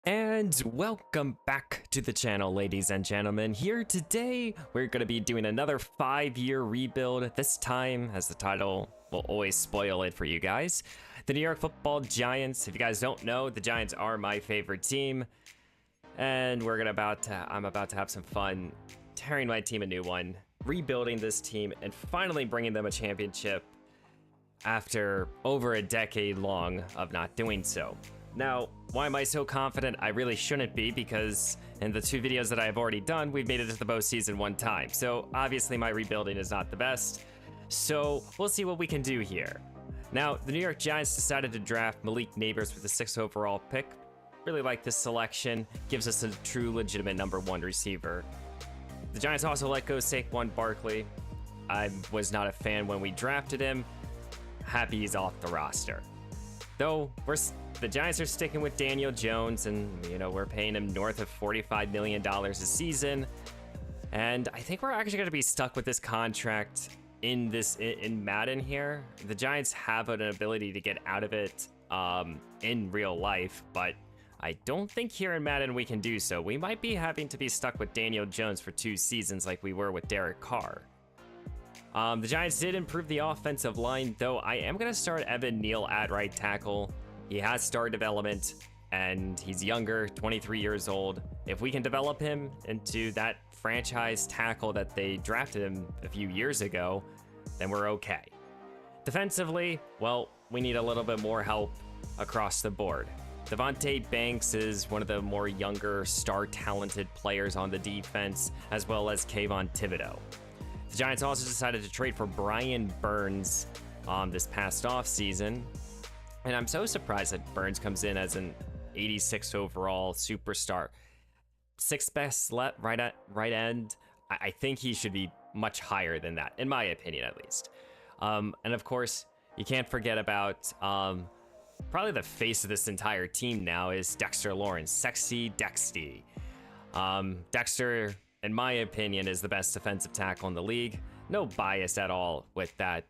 And welcome back to the channel, ladies and gentlemen. Here today, we're going to be doing another 5-year rebuild. This time, as the title will always spoil it for you guys, the New York Football Giants. If you guys don't know, the Giants are my favorite team, and I'm about to have some fun tearing my team a new one, rebuilding this team, and finally bringing them a championship after over a decade long of not doing so. Now, why am I so confident? I really shouldn't be, because in the 2 videos that I've already done, we've made it to the postseason 1 time. So obviously my rebuilding is not the best. So we'll see what we can do here. Now, the New York Giants decided to draft Malik Neighbors with the 6th overall pick. Really like this selection. Gives us a true legitimate #1 receiver. The Giants also let go Saquon Barkley. I was not a fan when we drafted him. Happy he's off the roster. Though the Giants are sticking with Daniel Jones, and we're paying him north of $45 million a season. And I think we're actually going to be stuck with this contract in Madden here. The Giants have an ability to get out of it in real life, but I don't think here in Madden we can do so. We might be having to be stuck with Daniel Jones for 2 seasons like we were with Derek Carr. The Giants did improve the offensive line, though I am going to start Evan Neal at right tackle. He has star development, and he's younger, 23 years old. If we can develop him into that franchise tackle that they drafted him a few years ago, then we're okay. Defensively, well, we need a little bit more help across the board. Devontae Banks is one of the more younger, star-talented players on the defense, as well as Kayvon Thibodeau. The Giants also decided to trade for Brian Burns this past offseason. And I'm so surprised that Burns comes in as an 86 overall superstar. 6th best right end. I think he should be much higher than that, in my opinion at least. And of course, you can't forget about probably the face of this entire team now is Dexter Lawrence. Sexy Dexty. Dexter, in my opinion, is the best defensive tackle in the league. No bias at all with that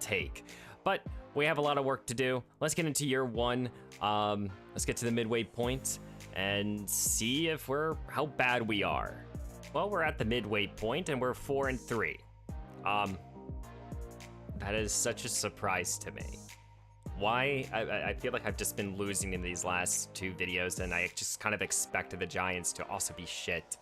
take. But we have a lot of work to do. Let's get into year 1. Let's get to the midway point and see if how bad we are. Well, we're at the midway point and we're 4-3. That is such a surprise to me. Why? I feel like I've just been losing in these last 2 videos, and I just kind of expected the Giants to also be shit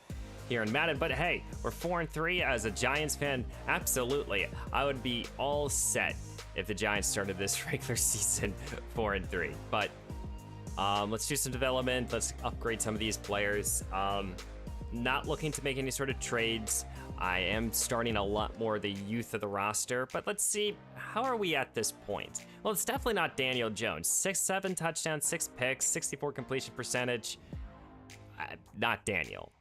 here in Madden. But hey, we're 4-3. As a Giants fan, absolutely, I would be all set if the Giants started this regular season 4-3. But let's do some development. Let's upgrade some of these players. Not looking to make any sort of trades. I am starting a lot more of the youth of the roster, but let's see, how are we at this point? Well, it's definitely not Daniel Jones. 7 touchdowns, 6 picks, 64 completion percentage. Not Daniel.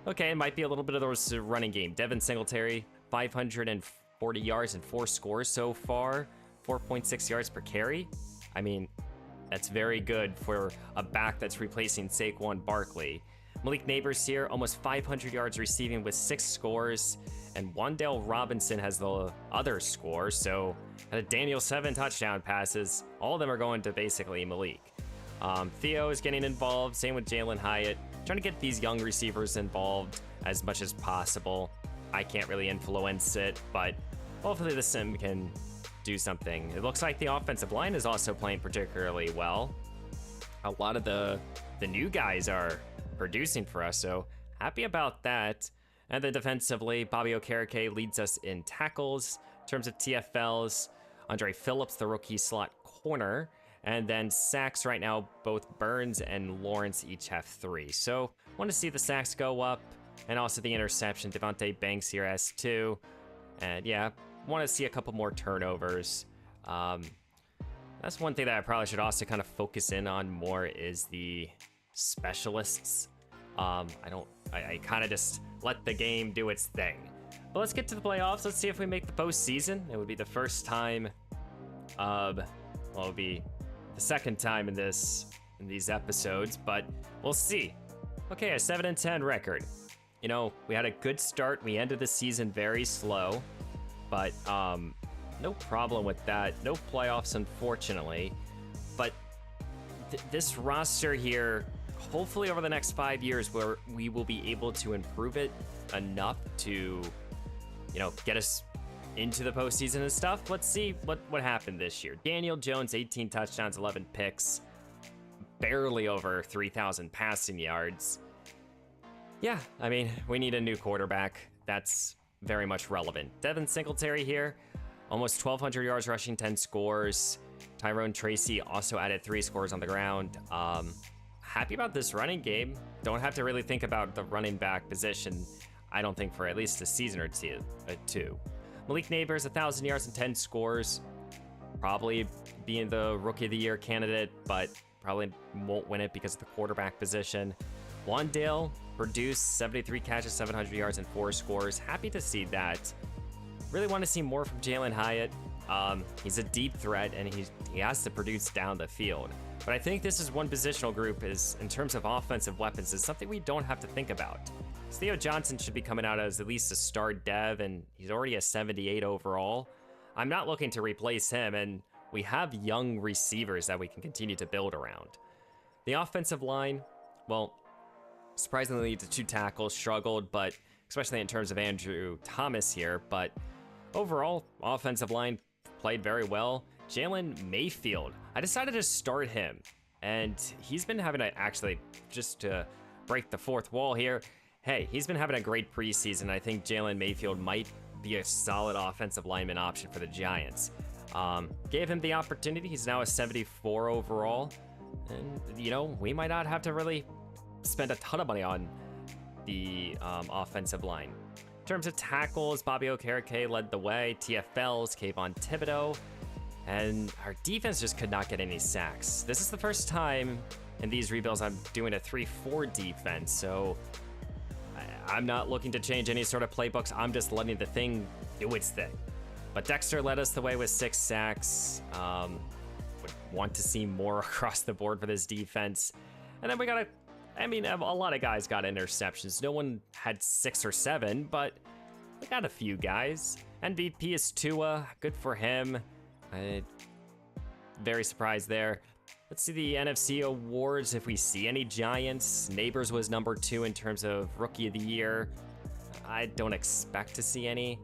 Okay, it might be a little bit of those running game. Devin Singletary, 540 yards and 4 scores so far. 4.6 yards per carry. I mean, that's very good for a back that's replacing Saquon Barkley. Malik Neighbors here, almost 500 yards receiving with 6 scores, and Wan'Dale Robinson has the other score, so Daniel 7 touchdown passes. All of them are going to basically Malik. Theo is getting involved, same with Jalen Hyatt. Trying to get these young receivers involved as much as possible. I can't really influence it, but hopefully the sim can do something. It looks like the offensive line is also playing particularly well. A lot of the new guys are producing for us, so happy about that. And then defensively, Bobby Okereke leads us in tackles. In terms of TFLs, Andre Phillips, the rookie slot corner. And then sacks right now, both Burns and Lawrence each have 3. So want to see the sacks go up, and also the interception. Devontae Banks here has 2. And yeah, want to see a couple more turnovers. That's one thing that I probably should also kind of focus in on more is the specialists. I kind of just let the game do its thing. But let's get to the playoffs. Let's see if we make the postseason. It would be the first time well, it would be the second time in these episodes, but we'll see. Okay, a 7-10 record. We had a good start. We ended the season very slow, but no problem with that. No playoffs, unfortunately. But this roster here, hopefully over the next 5 years, where we will be able to improve it enough to, get us into the postseason and stuff. Let's see what happened this year. Daniel Jones, 18 touchdowns, 11 picks, barely over 3,000 passing yards. Yeah, I mean, we need a new quarterback. That's very much relevant. Devin Singletary here, almost 1,200 yards rushing, 10 scores. Tyrone Tracy also added 3 scores on the ground. Happy about this running game. Don't have to really think about the running back position, I don't think, for at least a season or two. Malik Neighbors, 1,000 yards and 10 scores. Probably being the Rookie of the Year candidate, but probably won't win it because of the quarterback position. Wandale produced 73 catches, 700 yards, and 4 scores. Happy to see that. Really want to see more from Jalen Hyatt. He's a deep threat, and he has to produce down the field. But I think this is one positional group is, in terms of offensive weapons, is something we don't have to think about. Theo Johnson should be coming out as at least a star dev, and he's already a 78 overall. I'm not looking to replace him, and we have young receivers that we can continue to build around. The offensive line, well, surprisingly, the 2 tackles struggled, but especially in terms of Andrew Thomas here. But overall, offensive line played very well. Jalen Mayfield, I decided to start him, and he's been having actually, just to break the fourth wall here, hey, he's been having a great preseason. I think Jalen Mayfield might be a solid offensive lineman option for the Giants. Gave him the opportunity. He's now a 74 overall. And, we might not have to really spend a ton of money on the offensive line. In terms of tackles, Bobby Okereke led the way. TFLs, Kayvon Thibodeau. And our defense just could not get any sacks. This is the first time in these rebuilds I'm doing a 3-4 defense, so I'm not looking to change any sort of playbooks. I'm just letting the thing do its thing. But Dexter led us the way with 6 sacks. Would want to see more across the board for this defense. And then we got a lot of guys got interceptions. No one had 6 or 7, but we got a few guys. MVP is Tua, good for him. Very surprised there. Let's see the NFC awards, if we see any Giants. Neighbors was number 2 in terms of Rookie of the Year. I don't expect to see any.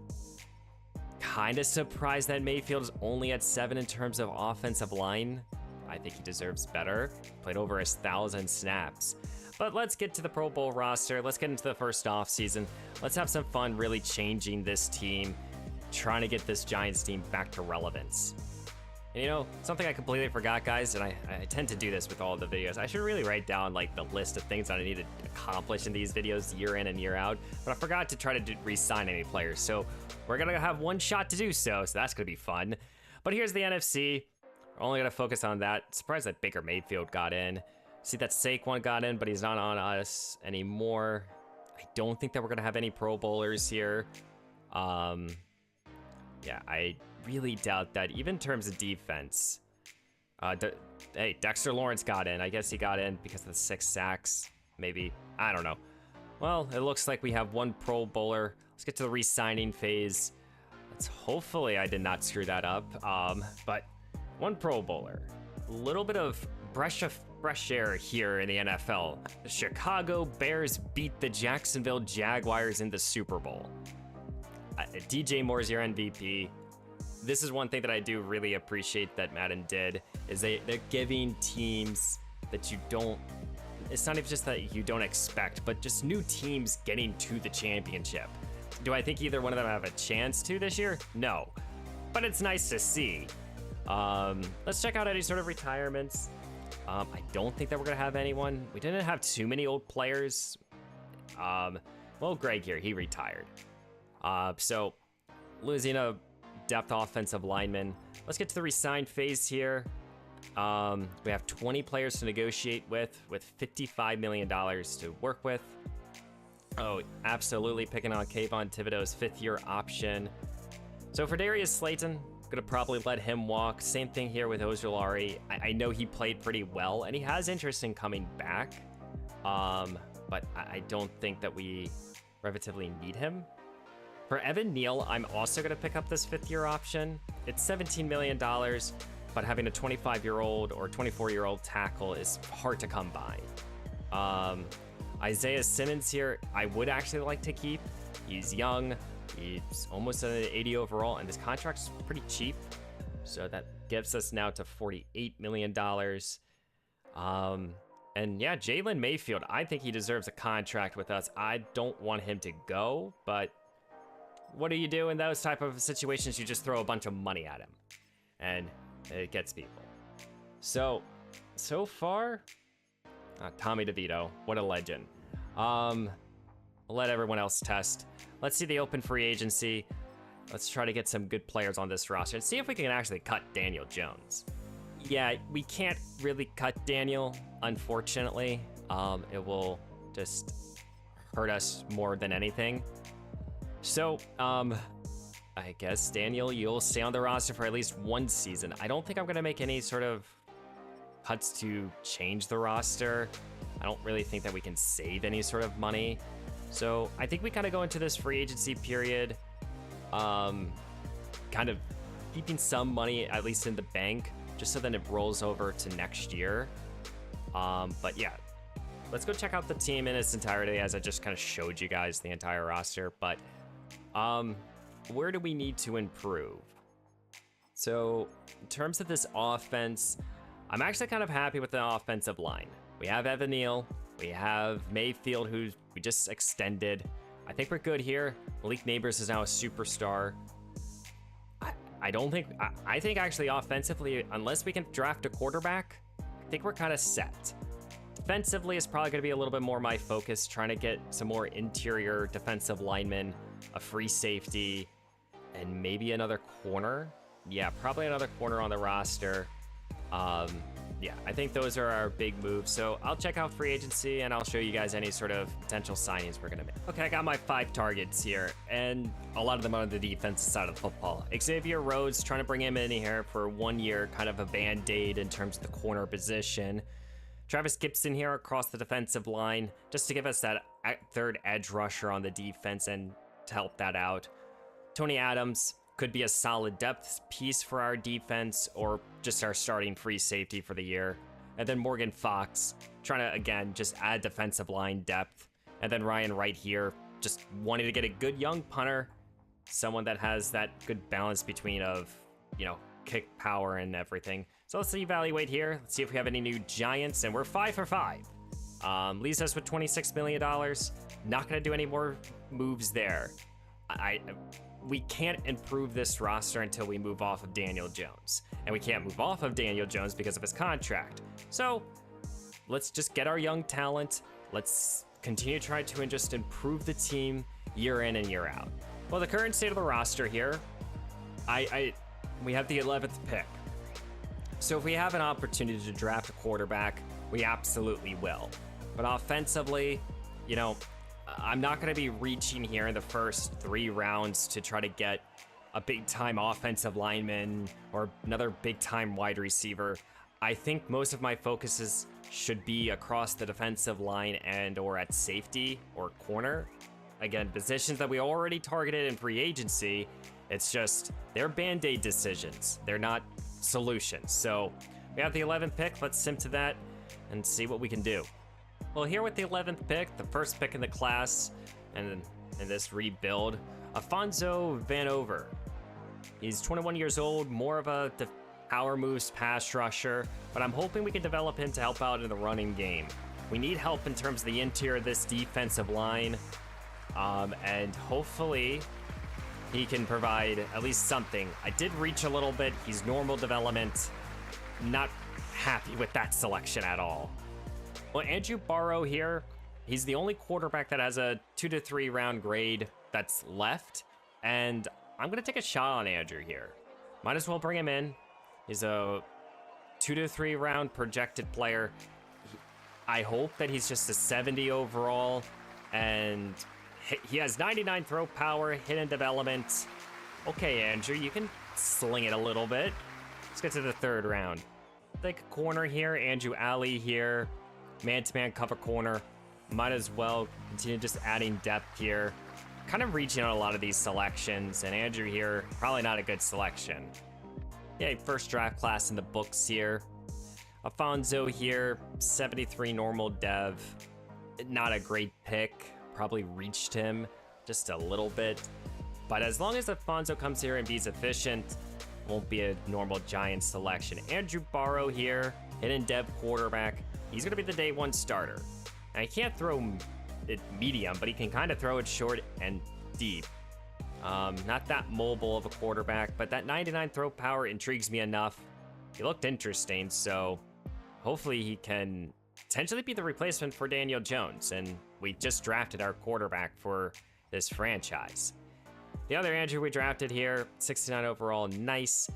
Kind of surprised that Mayfield is only at 7 in terms of offensive line. I think he deserves better. Played over 1,000 snaps. But let's get to the Pro Bowl roster. Let's get into the first offseason. Let's have some fun really changing this team, trying to get this Giants team back to relevance. And something I completely forgot, guys, and I tend to do this with all the videos. I should really write down the list of things that I need to accomplish in these videos year in and year out, but I forgot to try to re-sign any players. So we're gonna have one shot to do so that's gonna be fun. But here's the NFC. We're only gonna focus on that. Surprised that Baker Mayfield got in. See that Saquon got in, but he's not on us anymore. I don't think that we're gonna have any Pro Bowlers here. Yeah, I really doubt that. Even in terms of defense, hey, Dexter Lawrence got in. I guess he got in because of the 6 sacks, maybe. I don't know. Well, it looks like we have 1 Pro Bowler. Let's get to the re-signing phase. Hopefully I did not screw that up. But 1 Pro Bowler. A little bit of breath of fresh air here in the NFL. The Chicago Bears beat the Jacksonville Jaguars in the Super Bowl. DJ Moore's your MVP. This is one thing that I do really appreciate that Madden did, is they're giving teams that you don't, it's not even just that you don't expect, but just new teams getting to the championship. Do I think either one of them have a chance to this year? No, but it's nice to see. Let's check out any sort of retirements. I don't think that we're gonna have anyone. We didn't have too many old players. Well, Greg here, he retired. So losing a depth offensive lineman. Let's get to the resign phase here. We have 20 players to negotiate with $55 million to work with. Oh, absolutely picking on Kayvon Thibodeau's 5th-year option. So for Darius Slayton, gonna probably let him walk. Same thing here with Ojulari. I know he played pretty well, and he has interest in coming back. But I don't think that we relatively need him. For Evan Neal, I'm also going to pick up this 5th-year option. It's $17 million. but having a 25-year-old or 24-year-old tackle is hard to come by. Isaiah Simmons here, I would actually like to keep. He's young, he's almost an 80 overall, and his contract's pretty cheap. So that gives us now to $48 million. And yeah, Jalen Mayfield, I think he deserves a contract with us. I don't want him to go, but what do you do in those type of situations? You just throw a bunch of money at him, and it gets people. So far, Tommy DeVito, what a legend. I'll let everyone else test. Let's see the open free agency. Let's try to get some good players on this roster and see if we can actually cut Daniel Jones. Yeah, we can't really cut Daniel, unfortunately. It will just hurt us more than anything. So, I guess, Daniel, you'll stay on the roster for at least one season. I don't think I'm going to make any sort of cuts to change the roster. I don't really think that we can save any sort of money. So I think we kind of go into this free agency period, kind of keeping some money at least in the bank, just so then it rolls over to next year. But yeah, let's go check out the team in its entirety, as I just kind of showed you guys the entire roster. But where do we need to improve? So in terms of this offense, I'm actually kind of happy with the offensive line. We have Evan Neal, we have Mayfield, who we just extended. I think we're good here. Malik Neighbors is now a superstar. I think actually offensively, unless we can draft a quarterback, I think we're kind of set. Defensively is probably going to be a little bit more my focus, trying to get some more interior defensive linemen, a free safety, and maybe another corner. Yeah, probably another corner on the roster. Yeah, I think those are our big moves. So I'll check out free agency and I'll show you guys any sort of potential signings we're gonna make. Okay, I got my 5 targets here, and a lot of them on the defensive side of the football. Xavier Rhodes, trying to bring him in here for 1 year, kind of a band-aid in terms of the corner position. Travis Gibson here across the defensive line, just to give us that third edge rusher on the defense and to help that out. Tony Adams could be a solid depth piece for our defense, or just our starting free safety for the year. And then Morgan Fox, trying to, again, just add defensive line depth. And then Ryan Wright here, just wanting to get a good young punter, someone that has that good balance between kick power and everything. So let's evaluate here. Let's see if we have any new Giants, and we're 5 for 5. Leaves us with $26 million. Not going to do any more moves there. We can't improve this roster until we move off of Daniel Jones. And we can't move off of Daniel Jones because of his contract. So let's just get our young talent. Let's continue to try to just improve the team year in and year out. Well, the current state of the roster here, we have the 11th pick. So if we have an opportunity to draft a quarterback, we absolutely will. But offensively, I'm not going to be reaching here in the first 3 rounds to try to get a big-time offensive lineman or another big-time wide receiver. I think most of my focuses should be across the defensive line and or at safety or corner. Again, positions that we already targeted in free agency. It's just, they're band-aid decisions. They're not solutions. So we have the 11th pick. Let's sim to that and see what we can do. Well, here with the 11th pick, the first pick in the class, and in this rebuild, Afonso Vanover. He's 21 years old, more of a power moves pass rusher, but I'm hoping we can develop him to help out in the running game. We need help in terms of the interior of this defensive line, and hopefully he can provide at least something. I did reach a little bit. He's normal development. Not happy with that selection at all. Well, Andrew Barrow here, he's the only quarterback that has a 2 to 3 round grade that's left, and I'm going to take a shot on Andrew here. Might as well bring him in. He's a 2 to 3 round projected player. I hope that he's just a 70 overall, and he has 99 throw power, hidden development. Okay, Andrew, you can sling it a little bit. Let's get to the 3rd round. Take a corner here, Andrew Alley here. Man-to-man cover corner. Might as well continue just adding depth here. Kind of reaching on a lot of these selections, and Andrew here, probably not a good selection. Yeah, first draft class in the books here. Alfonso here, 73 normal dev. Not a great pick. Probably reached him just a little bit. But as long as Alfonso comes here and be efficient, won't be a normal Giants selection. Andrew Barrow here, hidden dev quarterback. He's going to be the day one starter. And he can't throw it medium, but he can kind of throw it short and deep. Not that mobile of a quarterback, but that 99 throw power intrigues me enough. He looked interesting, so hopefully he can potentially be the replacement for Daniel Jones. And we just drafted our quarterback for this franchise. The other Andrew we drafted here, 69 overall, nice,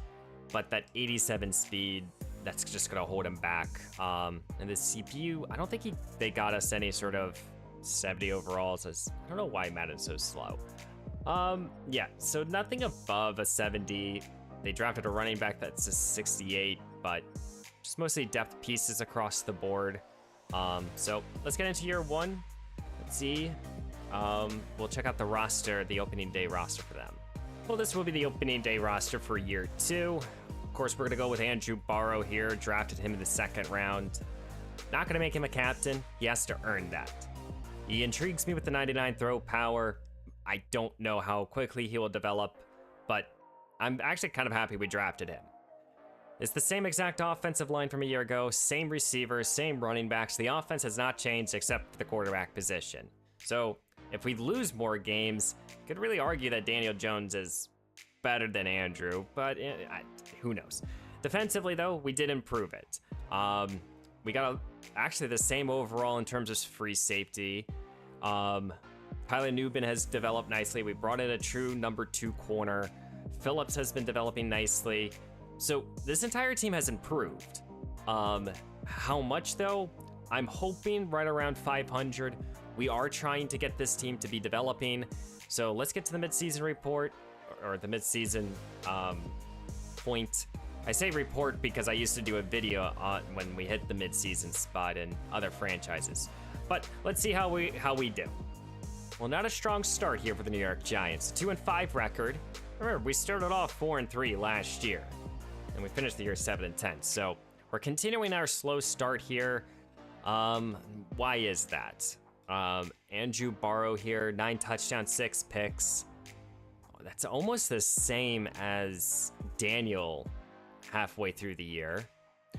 but that 87 speed, that's just gonna hold him back. And the CPU, I don't think they got us any sort of 70 overalls. I don't know why Madden's so slow. Yeah, so nothing above a 70. They drafted a running back that's a 68, but just mostly depth pieces across the board. So let's get into year one. Let's see. We'll check out the roster, the opening day roster for them. Well, this will be the opening day roster for year two. Of course, we're gonna go with Andrew Barrow here. Drafted him in the second round. Not gonna make him a captain. He has to earn that. He intrigues me with the 99 throw power. I don't know how quickly he will develop, but I'm actually kind of happy we drafted him. It's the same exact offensive line from a year ago, same receivers, same running backs. The offense has not changed except for the quarterback position. So if we lose more games, you could really argue that Daniel Jones is better than Andrew, but who knows? Defensively, though, we did improve it. We got actually the same overall in terms of free safety. Pilot Newbin has developed nicely. We brought in a true number 2 corner. Phillips has been developing nicely. So this entire team has improved. How much, though? I'm hoping right around 500. We are trying to get this team to be developing. So let's get to the midseason report, or the midseason point. I say report because I used to do a video on when we hit the midseason spot in other franchises. But let's see how we do. Well, not a strong start here for the New York Giants. 2-5 record. Remember, we started off 4-3 last year, and we finished the year 7-10. So we're continuing our slow start here. Why is that? Andrew Barrow here, 9 touchdowns, 6 picks. Oh, that's almost the same as Daniel halfway through the year.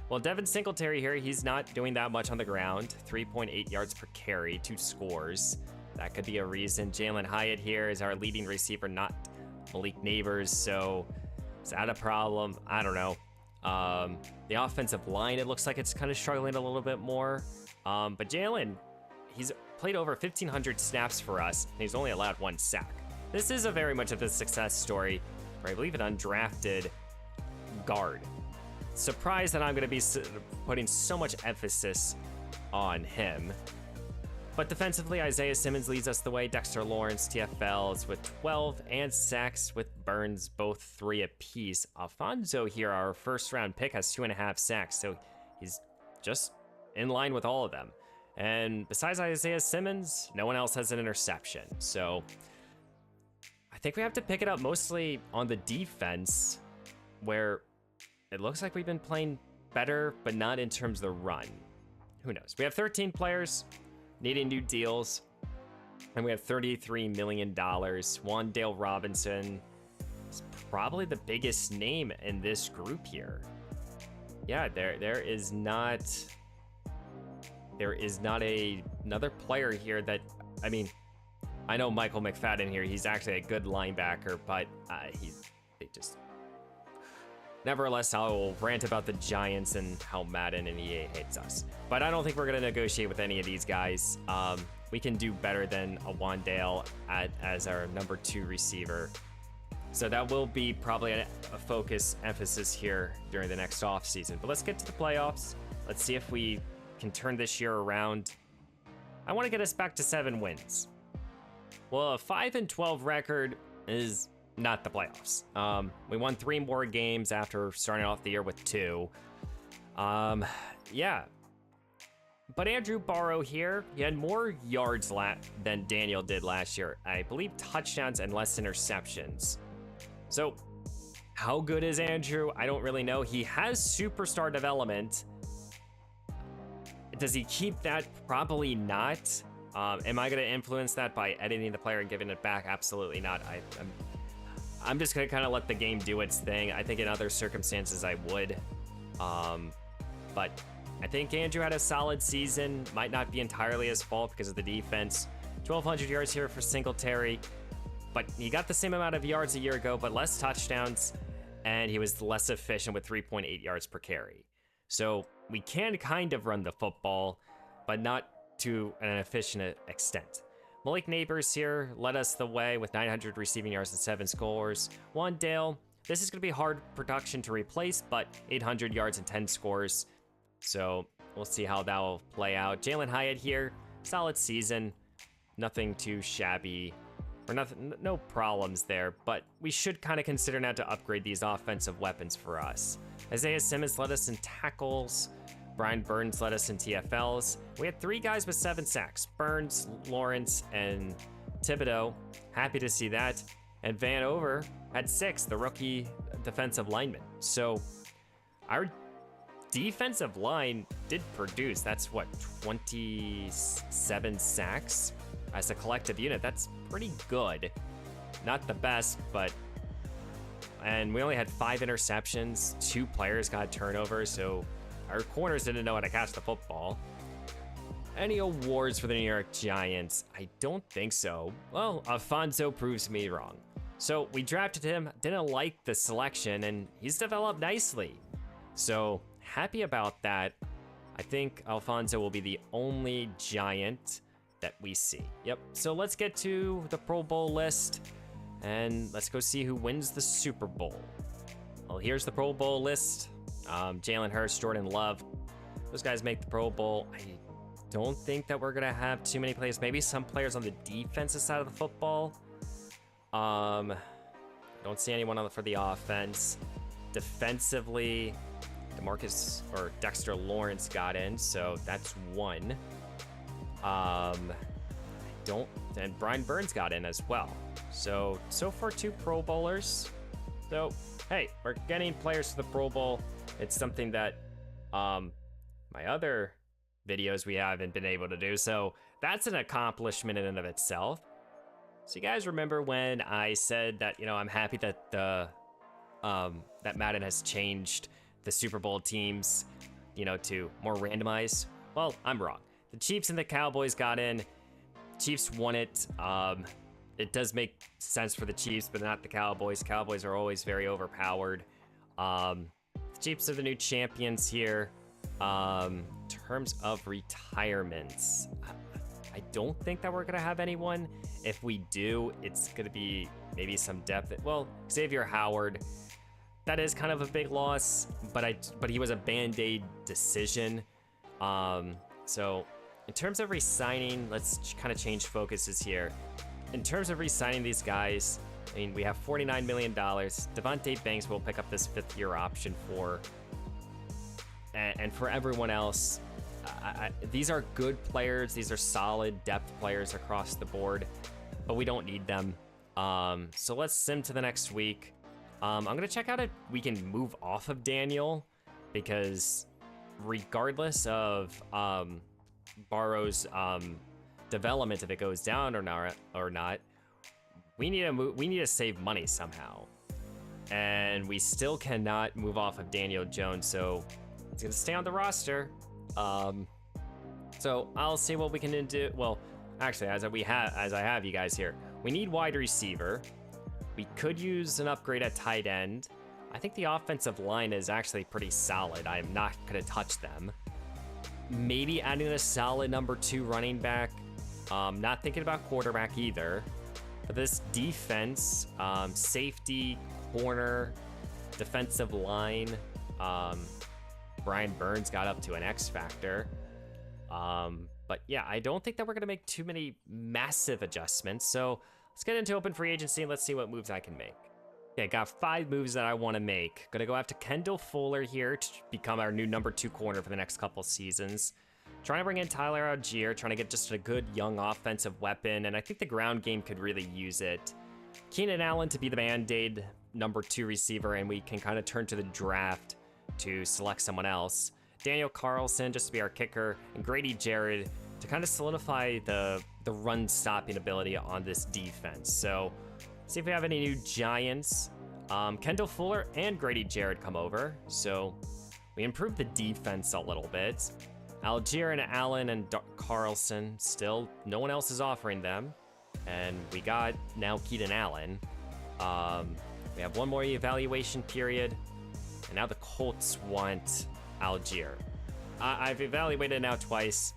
Well, Devin Singletary here, he's not doing that much on the ground. 3.8 yards per carry, 2 scores. That could be a reason. Jalen Hyatt here is our leading receiver, not Malik Neighbors, so is that a problem? I don't know. The offensive line, it looks like it's kind of struggling a little bit more. But Jalen, he's played over 1,500 snaps for us, and he's only allowed 1 sack. This is a very much of a success story for, I believe, an undrafted guard. Surprised that I'm going to be putting so much emphasis on him. But defensively, Isaiah Simmons leads us the way. Dexter Lawrence, TFLs with 12, and sacks with Burns, both 3 apiece. Alfonso here, our first round pick, has 2.5 sacks, so he's just in line with all of them. And besides Isaiah Simmons, no one else has an interception. So I think we have to pick it up mostly on the defense, where it looks like we've been playing better, but not in terms of the run. Who knows? We have 13 players needing new deals, and we have $33 million. Wandale Robinson is probably the biggest name in this group here. Yeah, there is not another player here that, I mean, I know Michael McFadden here, he's actually a good linebacker, but they just... Nevertheless, I'll rant about the Giants and how Madden and EA hates us. But I don't think we're going to negotiate with any of these guys. We can do better than a Wandale as our number 2 receiver. So that will be probably a emphasis here during the next offseason. But let's get to the playoffs. Let's see if we can turn this year around. I want to get us back to 7 wins. Well, a 5-12 record is not the playoffs. We won 3 more games after starting off the year with 2. Yeah. But Andrew Barrow here, he had more yards than Daniel did last year. I believe touchdowns and less interceptions. So How good is Andrew? I don't really know. He has superstar development. Does he keep that? Probably not. Am I going to influence that by editing the player and giving it back? Absolutely not. I'm just going to kind of let the game do its thing. I think in other circumstances I would. But I think Andrew had a solid season. Might not be entirely his fault because of the defense. 1,200 yards here for Singletary. But he got the same amount of yards a year ago, but less touchdowns. And he was less efficient with 3.8 yards per carry. So we can kind of run the football, but not to an efficient extent. Malik Neighbors here led us the way with 900 receiving yards and 7 scores. Wandale, this is going to be hard production to replace, but 800 yards and 10 scores. So we'll see how that will play out. Jalen Hyatt here, solid season. Nothing too shabby, or nothing, no problems there, but we should kind of consider now to upgrade these offensive weapons for us. Isaiah Simmons led us in tackles. Brian Burns led us in TFLs. We had 3 guys with 7 sacks. Burns, Lawrence, and Thibodeau. Happy to see that. And Van Over had 6, the rookie defensive lineman. So our defensive line did produce. That's what, 27 sacks as a collective unit. That's pretty good. Not the best, but... And we only had 5 interceptions. 2 players got turnovers, so our corners didn't know how to catch the football. Any awards for the New York Giants? I don't think so. Well, Alfonso proves me wrong. So we drafted him, didn't like the selection, and he's developed nicely. So happy about that. I think Alfonso will be the only Giant that we see. Yep, so let's get to the Pro Bowl list, and let's go see who wins the Super Bowl. Well, here's the Pro Bowl list. Jalen Hurts, Jordan Love, those guys make the Pro Bowl. I don't think that we're gonna have too many players. Maybe some players on the defensive side of the football. Don't see anyone for the offense. Defensively, Dexter Lawrence got in, so that's 1. And Brian Burns got in as well. So far 2 Pro Bowlers. So, hey, we're getting players to the Pro Bowl. It's something that my other videos we haven't been able to do. So that's an accomplishment in and of itself. So you guys remember when I said that, I'm happy that that Madden has changed the Super Bowl teams, to more randomized? Well, I'm wrong. The Chiefs and the Cowboys got in. Chiefs won it. It does make sense for the Chiefs, but not the Cowboys. Cowboys are always very overpowered. Chiefs are the new champions here. In terms of retirements, I don't think that we're gonna have anyone. If we do, it's gonna be maybe some depth. Well, Xavier Howard, that is kind of a big loss, but he was a band-aid decision. So in terms of re-signing, let's kind of change focuses here. In terms of re-signing these guys, I mean, we have $49 million. Devontae Banks will pick up this 5th-year option for. And for everyone else, these are good players. These are solid depth players across the board, but we don't need them. So let's sim to the next week. I'm going to check out if we can move off of Daniel, because regardless of Barrow's development, if it goes down or not, we need to save money somehow, and we still cannot move off of Daniel Jones, so it's gonna stay on the roster. So I'll see what we can do. Well, actually, as I have you guys here, we need wide receiver. We could use an upgrade at tight end. I think the offensive line is actually pretty solid. I'm not gonna touch them. Maybe adding a solid number 2 running back. Not thinking about quarterback either. But this defense, safety, corner, defensive line, Brian Burns got up to an X factor. But yeah, I don't think that we're gonna make too many massive adjustments. So let's get into open free agency and let's see what moves I can make. Okay, got 5 moves that I want to make. Gonna go after Kendall Fuller here to become our new number 2 corner for the next couple seasons. Trying to bring in Tyler Algier, trying to get just a good young offensive weapon, and I think the ground game could really use it. Keenan Allen to be the Band-Aid number 2 receiver, and we can kind of turn to the draft to select someone else. Daniel Carlson just to be our kicker, and Grady Jarrett to kind of solidify the run stopping ability on this defense. So see if we have any new Giants. Kendall Fuller and Grady Jarrett come over, so we improved the defense a little bit. Algier and Allen and Carlson, still no one else is offering them. And we got now Keaton Allen. We have one more evaluation period, and now the Colts want Algier. I've evaluated now twice.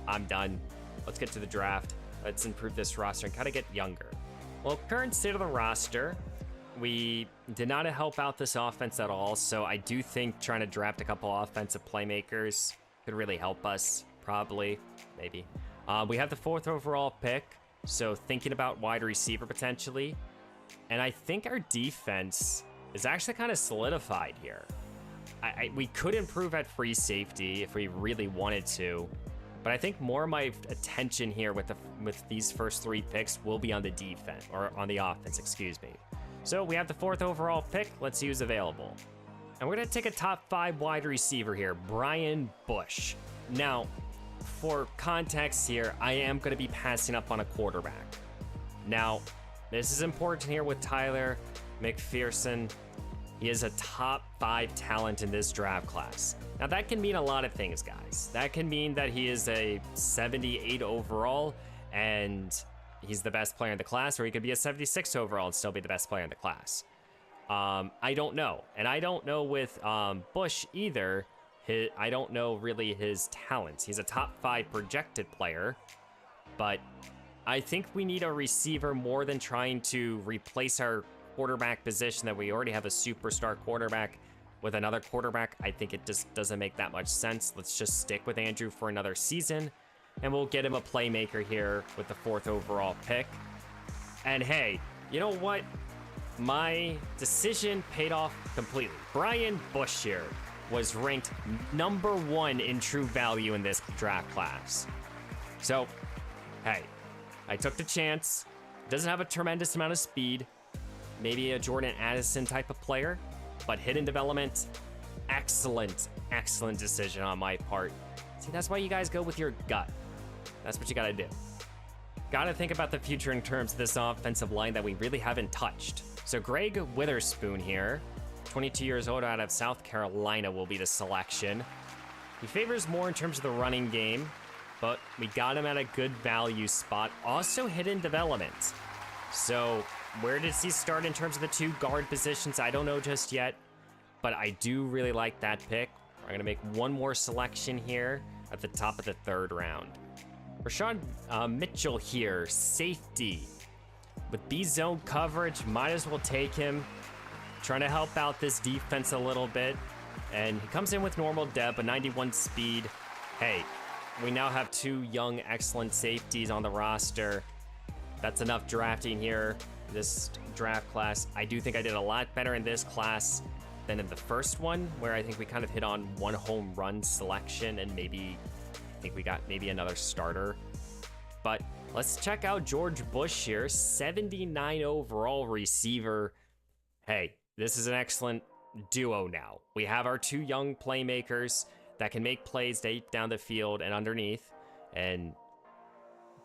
I'm done. Let's get to the draft. Let's improve this roster and kind of get younger. Well, current state of the roster, we did not help out this offense at all, so I do think trying to draft a couple offensive playmakers could really help us, probably, maybe. We have the 4th overall pick, so thinking about wide receiver potentially. And I think our defense is actually kind of solidified here. We could improve at free safety if we really wanted to, but I think more of my attention here with these first 3 picks will be on the defense, or on the offense, excuse me. So we have the 4th overall pick. Let's see who's available. And we're gonna take a top 5 wide receiver here, Brian Bush. Now, for context here, I am gonna be passing up on a quarterback. Now, this is important here with Tyler McPherson. He is a top 5 talent in this draft class. Now that can mean a lot of things, guys. That can mean that he is a 78 overall and he's the best player in the class, or he could be a 76 overall and still be the best player in the class. I don't know. And I don't know with Bush either. I don't know really his talents. He's a top 5 projected player, but I think we need a receiver more than trying to replace our quarterback position that we already have a superstar quarterback with another quarterback. I think it just doesn't make that much sense. Let's just stick with Andrew for another season, and we'll get him a playmaker here with the 4th overall pick. And hey, you know what? My decision paid off completely. Brian Bush here was ranked number 1 in true value in this draft class. So, hey, I took the chance. Doesn't have a tremendous amount of speed. Maybe a Jordan Addison type of player, but hidden development, excellent decision on my part. See, that's why you guys go with your gut. That's what you gotta do. Gotta think about the future in terms of this offensive line that we really haven't touched. So Greg Witherspoon here, 22 years old out of South Carolina, will be the selection. He favors more in terms of the running game, but we got him at a good value spot. Also hidden development. So where does he start in terms of the 2 guard positions? I don't know just yet, but I do really like that pick. We're gonna make one more selection here at the top of the 3rd round. Rashad Mitchell here, safety. With B-zone coverage, might as well take him. Trying to help out this defense a little bit. And he comes in with normal depth, a 91 speed. Hey, we now have 2 young, excellent safeties on the roster. That's enough drafting here, this draft class. I do think I did a lot better in this class than in the first one, where I think we kind of hit on 1 home run selection and maybe, I think we got maybe another starter. But let's check out George Bush here, 79 overall receiver. Hey, this is an excellent duo now. We have our 2 young playmakers that can make plays deep down the field and underneath. And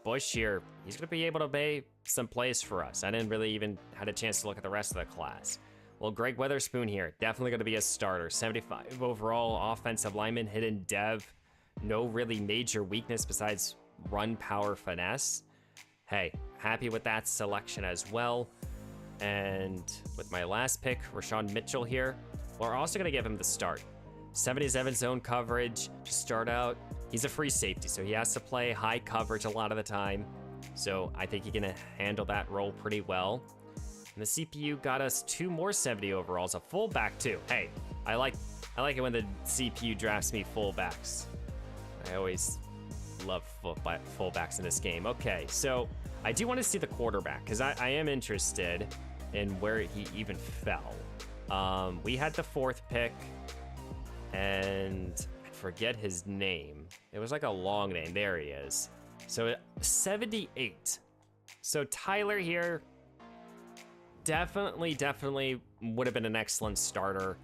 Bush here, he's going to be able to make some plays for us. I didn't really even had a chance to look at the rest of the class. Well, Greg Witherspoon here, definitely going to be a starter. 75 overall offensive lineman, hidden dev. No really major weakness besides run power finesse. Hey, happy with that selection as well. And with my last pick, Rashad Mitchell here, we're also going to give him the start. 77 zone coverage to start out. He's a free safety, so he has to play high coverage a lot of the time. So I think he can handle that role pretty well. And the CPU got us 2 more 70 overalls, a fullback too. Hey, I like it when the CPU drafts me fullbacks. I always love fullbacks in this game. Okay, so I do want to see the quarterback because I am interested in where he even fell. We had the 4th pick, and I forget his name. It was like a long name. There he is. So 78. So Tyler here, definitely would have been an excellent starter.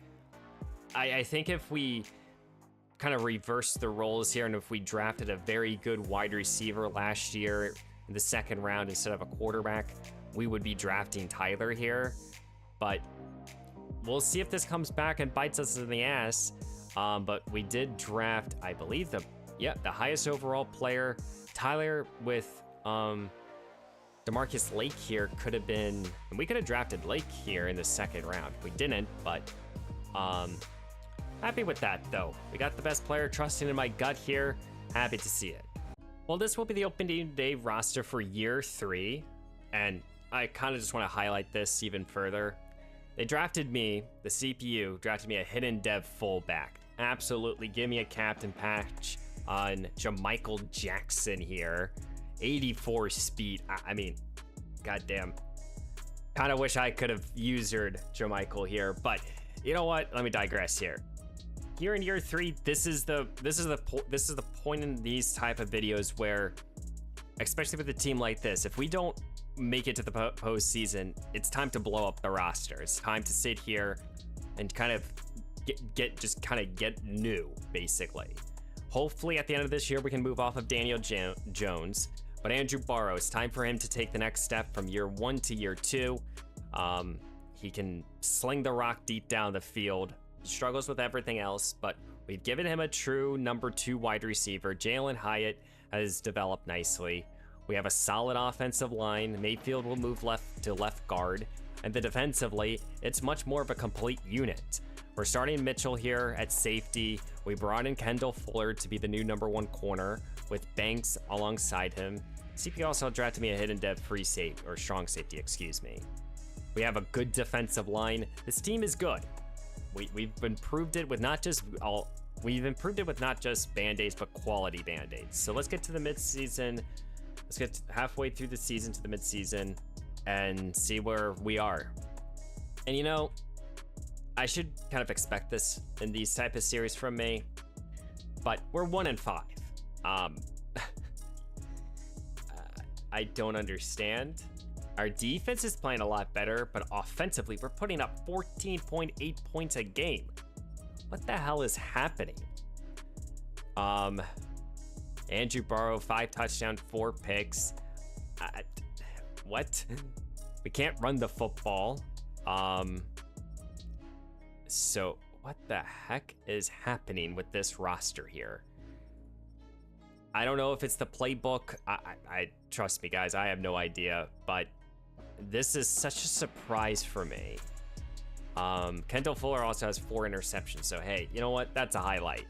I think if we kind of reversed the roles here, and if we drafted a very good wide receiver last year in the second round instead of a quarterback, we would be drafting Tyler here. But we'll see if this comes back and bites us in the ass. But we did draft, I believe, the highest overall player. Tyler with DeMarcus Lake here could have been, and we could have drafted Lake here in the second round. We didn't, but happy with that though. We got the best player, trusting in my gut here. Happy to see it. Well, this will be the opening day roster for year 3, and I kind of just want to highlight this even further. They drafted me, the CPU, drafted me a hidden dev fullback. Absolutely, give me a captain patch on Jamichael Jackson here. 84 speed. I mean, goddamn. Kind of wish I could have usered Jamichael here, but you know what? Let me digress here. Here in year 3, this is the point in these type of videos where, especially with a team like this, if we don't make it to the postseason, it's time to blow up the roster. It's time to sit here and kind of get new, basically. Hopefully at the end of this year we can move off of Daniel Jones, but Andrew Barrow, it's time for him to take the next step from year 1 to year 2. He can sling the rock deep down the field. He struggles with everything else, but we've given him a true number 2 wide receiver. Jalen Hyatt has developed nicely. We have a solid offensive line. Mayfield will move left to left guard, and then defensively, it's much more of a complete unit. We're starting Mitchell here at safety. We brought in Kendall Fuller to be the new number 1 corner with Banks alongside him. CP also drafted me a hidden dev free safety, or strong safety, excuse me. We have a good defensive line. This team is good. We've improved it with not just band-aids, but quality band-aids. So let's get to the mid-season. Let's get halfway through the season to the mid-season and see where we are. And you know, I should kind of expect this in these type of series from me, but we're 1-5. I don't understand. Our defense is playing a lot better, but offensively, we're putting up 14.8 points a game. What the hell is happening? Andrew Barrow, 5 touchdowns, 4 picks. What? We can't run the football. So what the heck is happening with this roster here? I don't know if it's the playbook. I trust me, guys, I have no idea, but this is such a surprise for me. Kendall Fuller also has 4 interceptions, so hey, you know what? That's a highlight.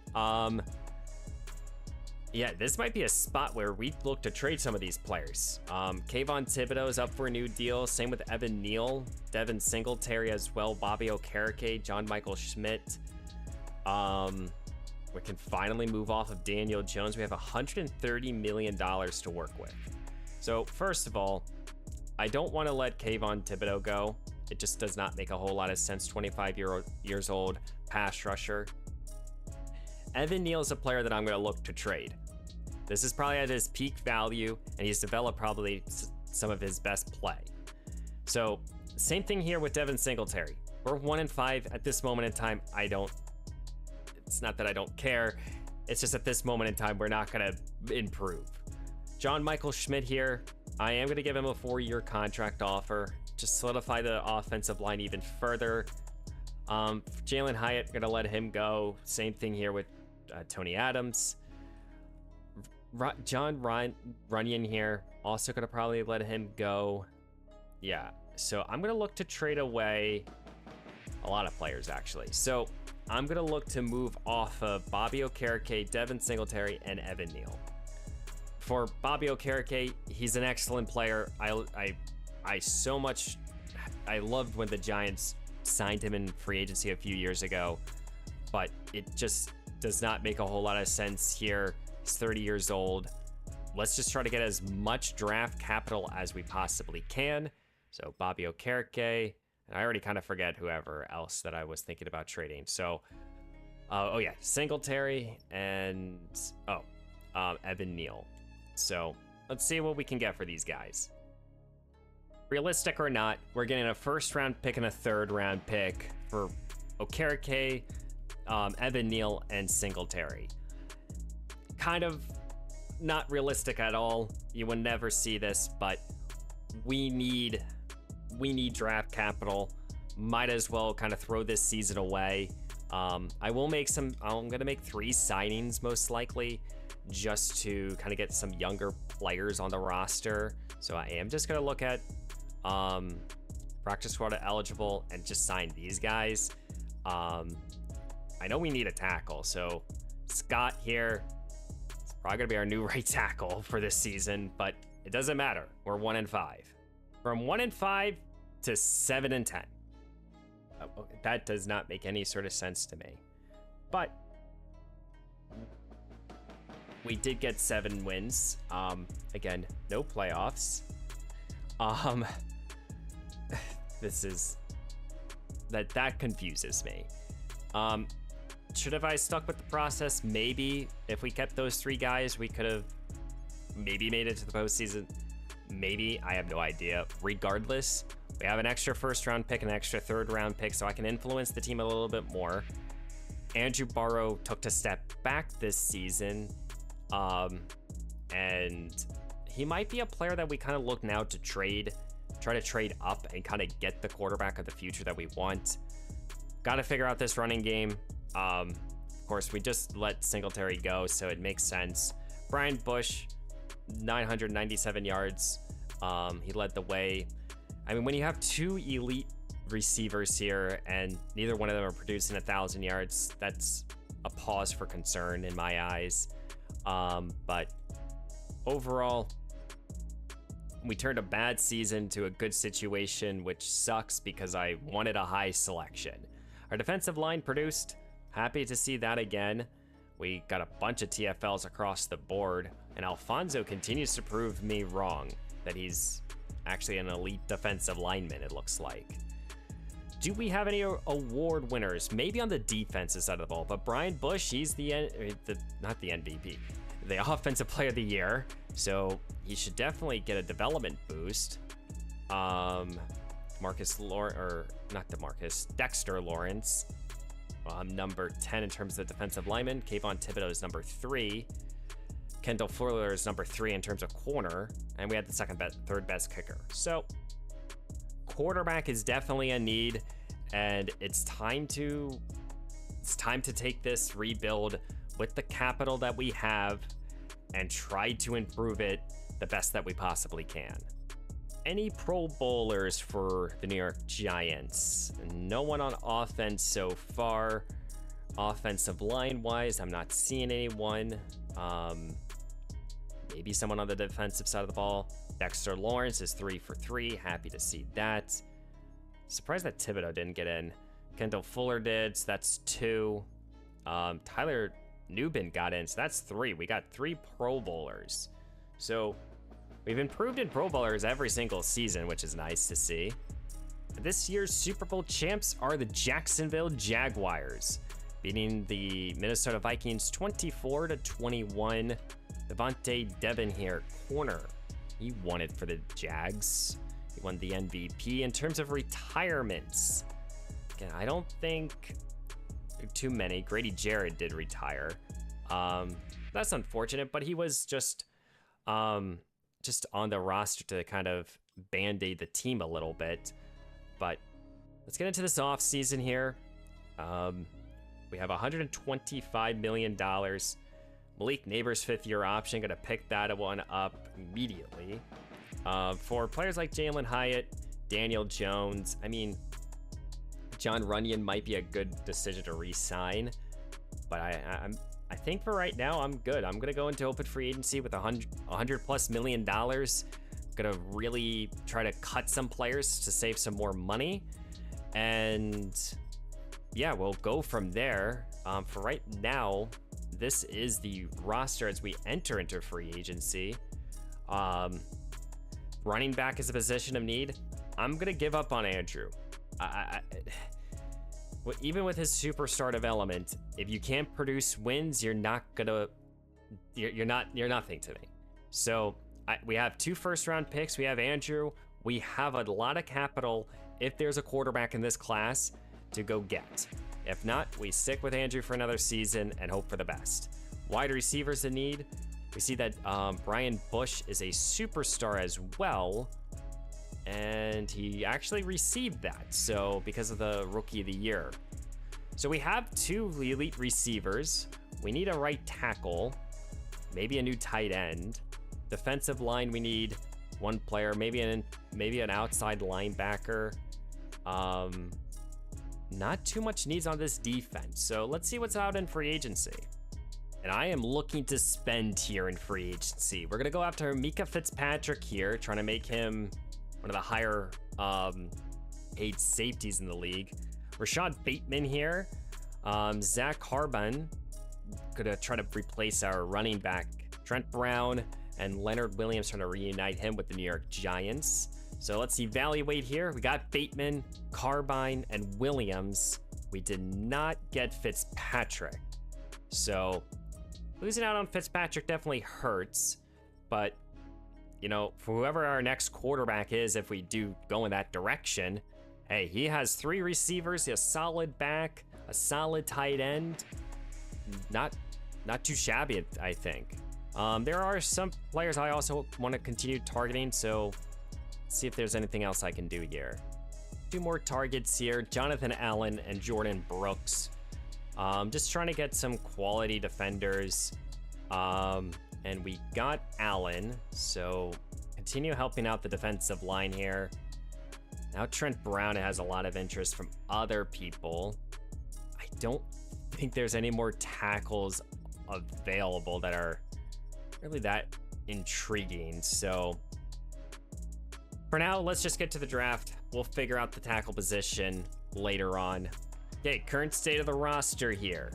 Yeah, this might be a spot where we look to trade some of these players. Kayvon Thibodeau is up for a new deal. Same with Evan Neal, Devin Singletary as well, Bobby Okereke, John Michael Schmidt. We can finally move off of Daniel Jones. We have $130 million to work with. So first of all, I don't want to let Kayvon Thibodeau go. It just does not make a whole lot of sense. 25 years old, pass rusher. Evan Neal is a player that I'm going to look to trade. This is probably at his peak value, and he's developed probably some of his best play. So same thing here with Devin Singletary. We're 1-5 at this moment in time. It's not that I don't care. It's just at this moment in time, we're not going to improve. John Michael Schmidt here. I am going to give him a 4-year contract offer. Just solidify the offensive line even further. Jalen Hyatt, going to let him go. Same thing here with Tony Adams. John Runyon here, also going to probably let him go. Yeah, so I'm going to look to trade away a lot of players, actually. So I'm going to look to move off of Bobby Okereke, Devin Singletary, and Evan Neal. For Bobby Okereke, he's an excellent player. I loved when the Giants signed him in free agency a few years ago, but it just does not make a whole lot of sense here. He's 30 years old. Let's just try to get as much draft capital as we possibly can. So Bobby Okereke, and I already kind of forget whoever else that I was thinking about trading. So, oh yeah, Singletary and Evan Neal. So let's see what we can get for these guys. realistic or not, we're getting a first-round pick and a third-round pick for Okereke, Evan Neal, and Singletary. Kind of not realistic at all. You would never see this, but we need draft capital. Might as well kind of throw this season away. I'm gonna make 3 signings most likely, just to kind of get some younger players on the roster. So I am just gonna look at practice squad eligible and just sign these guys. I know we need a tackle, so Scott here is probably gonna be our new right tackle for this season, but it doesn't matter. We're 1-5. From 1-5 to 7-10. That does not make any sort of sense to me. But we did get 7 wins. Again, no playoffs. That confuses me. Should have I stuck with the process? Maybe if we kept those 3 guys, we could have maybe made it to the postseason. Maybe, I have no idea. Regardless, we have an extra first-round pick and an extra third-round pick, so I can influence the team a little bit more. Andrew Barrow took a step back this season, and he might be a player that we kind of look now to trade, try to trade up and kind of get the quarterback of the future that we want. Got to figure out this running game. Of course, we just let Singletary go, so it makes sense. Brian Bush, 997 yards. He led the way. I mean, when you have 2 elite receivers here and neither one of them are producing 1,000 yards, that's a pause for concern in my eyes. But overall, we turned a bad season to a good situation, which sucks because I wanted a high selection. Our defensive line produced. Happy to see that again. We got a bunch of TFLs across the board, and Alfonso continues to prove me wrong that he's actually an elite defensive lineman, it looks like. Do we have any award winners? Maybe on the defensive side of the ball, but Brian Bush, he's not the MVP, the offensive player of the year, so he should definitely get a development boost. Dexter Lawrence, number 10 in terms of defensive lineman. Kayvon Thibodeau is number 3. Kendall Fuller is number 3 in terms of corner, and we had the third best kicker. So quarterback is definitely a need, and it's time to take this rebuild with the capital that we have and try to improve it the best that we possibly can. Any Pro Bowlers for the New York Giants? No one on offense so far. Offensive line wise, I'm not seeing anyone. Maybe someone on the defensive side of the ball. Dexter Lawrence is 3 for 3. Happy to see that. Surprised that Thibodeau didn't get in. Kendall Fuller did, so that's 2. Tyler Newbin got in, so that's 3. We got 3 Pro Bowlers. So we've improved in Pro Bowlers every single season, which is nice to see. This year's Super Bowl champs are the Jacksonville Jaguars, beating the Minnesota Vikings 24-21. Devontae Devin here, corner. He won it for the Jags. He won the MVP. In terms of retirements, again, I don't think too many. Grady Jarrett did retire. That's unfortunate, but he was just on the roster to kind of band-aid the team a little bit. But let's get into this off season here. We have $125 million. Malik Neighbors' 5th-year option, gonna pick that one up immediately. For players like Jalen Hyatt, Daniel Jones, I mean, John Runyon might be a good decision to re-sign, but I think for right now I'm good. I'm gonna go into open free agency with $100+ million. Gonna really try to cut some players to save some more money, and yeah, we'll go from there. For right now, this is the roster as we enter into free agency. Running back is a position of need. I'm gonna give up on Andrew. Even with his superstar development, if you can't produce wins, you're nothing to me. So we have 2 first-round picks. We have Andrew. we have a lot of capital if there's a quarterback in this class to go get. If not, we stick with Andrew for another season and hope for the best. Wide receivers in need. We see that Brian Bush is a superstar as well, and he actually received that, so because of the Rookie of the Year. So we have 2 elite receivers. We need a right tackle, maybe a new tight end. Defensive line, we need 1 player, maybe an outside linebacker. Not too much needs on this defense, so let's see what's out in free agency. And I am looking to spend here in free agency. We're gonna go after Mika Fitzpatrick here, trying to make him one of the higher paid safeties in the league. Rashad Bateman here. Zach Harbin, gonna try to replace our running back, Trent Brown, and Leonard Williams, trying to reunite him with the New York Giants. So let's evaluate here. We got Bateman, Carbine, and Williams. We did not get Fitzpatrick. So losing out on Fitzpatrick definitely hurts, but you know, for whoever our next quarterback is, if we do go in that direction, hey, he has 3 receivers, a solid back, a solid tight end. Not too shabby, I think. There are some players I also want to continue targeting, so let's see if there's anything else I can do here. 2 more targets here, Jonathan Allen and Jordan Brooks. Just trying to get some quality defenders. And we got Allen, so continue helping out the defensive line here. Now Trent Brown has a lot of interest from other people. I don't think there's any more tackles available that are really that intriguing, so for now, let's just get to the draft. We'll figure out the tackle position later on. Okay, current state of the roster here.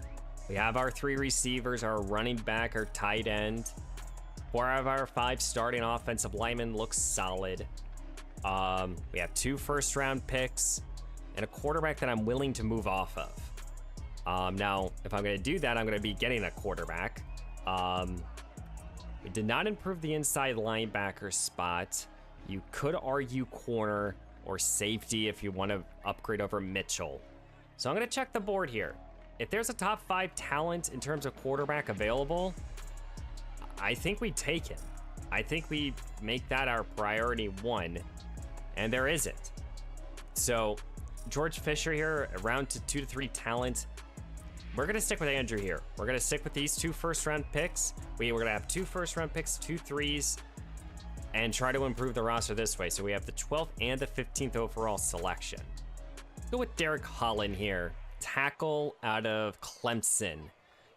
We have our 3 receivers, our running back, our tight end. 4 of our 5 starting offensive linemen look solid. We have 2 first-round picks and a quarterback that I'm willing to move off of. Now, if I'm going to do that, I'm going to be getting a quarterback. We did not improve the inside linebacker spot. You could argue corner or safety if you want to upgrade over Mitchell. So I'm going to check the board here. If there's a top 5 talent in terms of quarterback available, I think we take it. I think we make that our priority 1, and there isn't. So George Fisher here, around to 2 to 3 talent. We're going to stick with Andrew here. We're going to stick with these 2 first-round picks. We're going to have 2 first-round picks, 2 threes, and try to improve the roster this way. So we have the 12th and the 15th overall selection. Go with Derek Holland here. Tackle out of Clemson.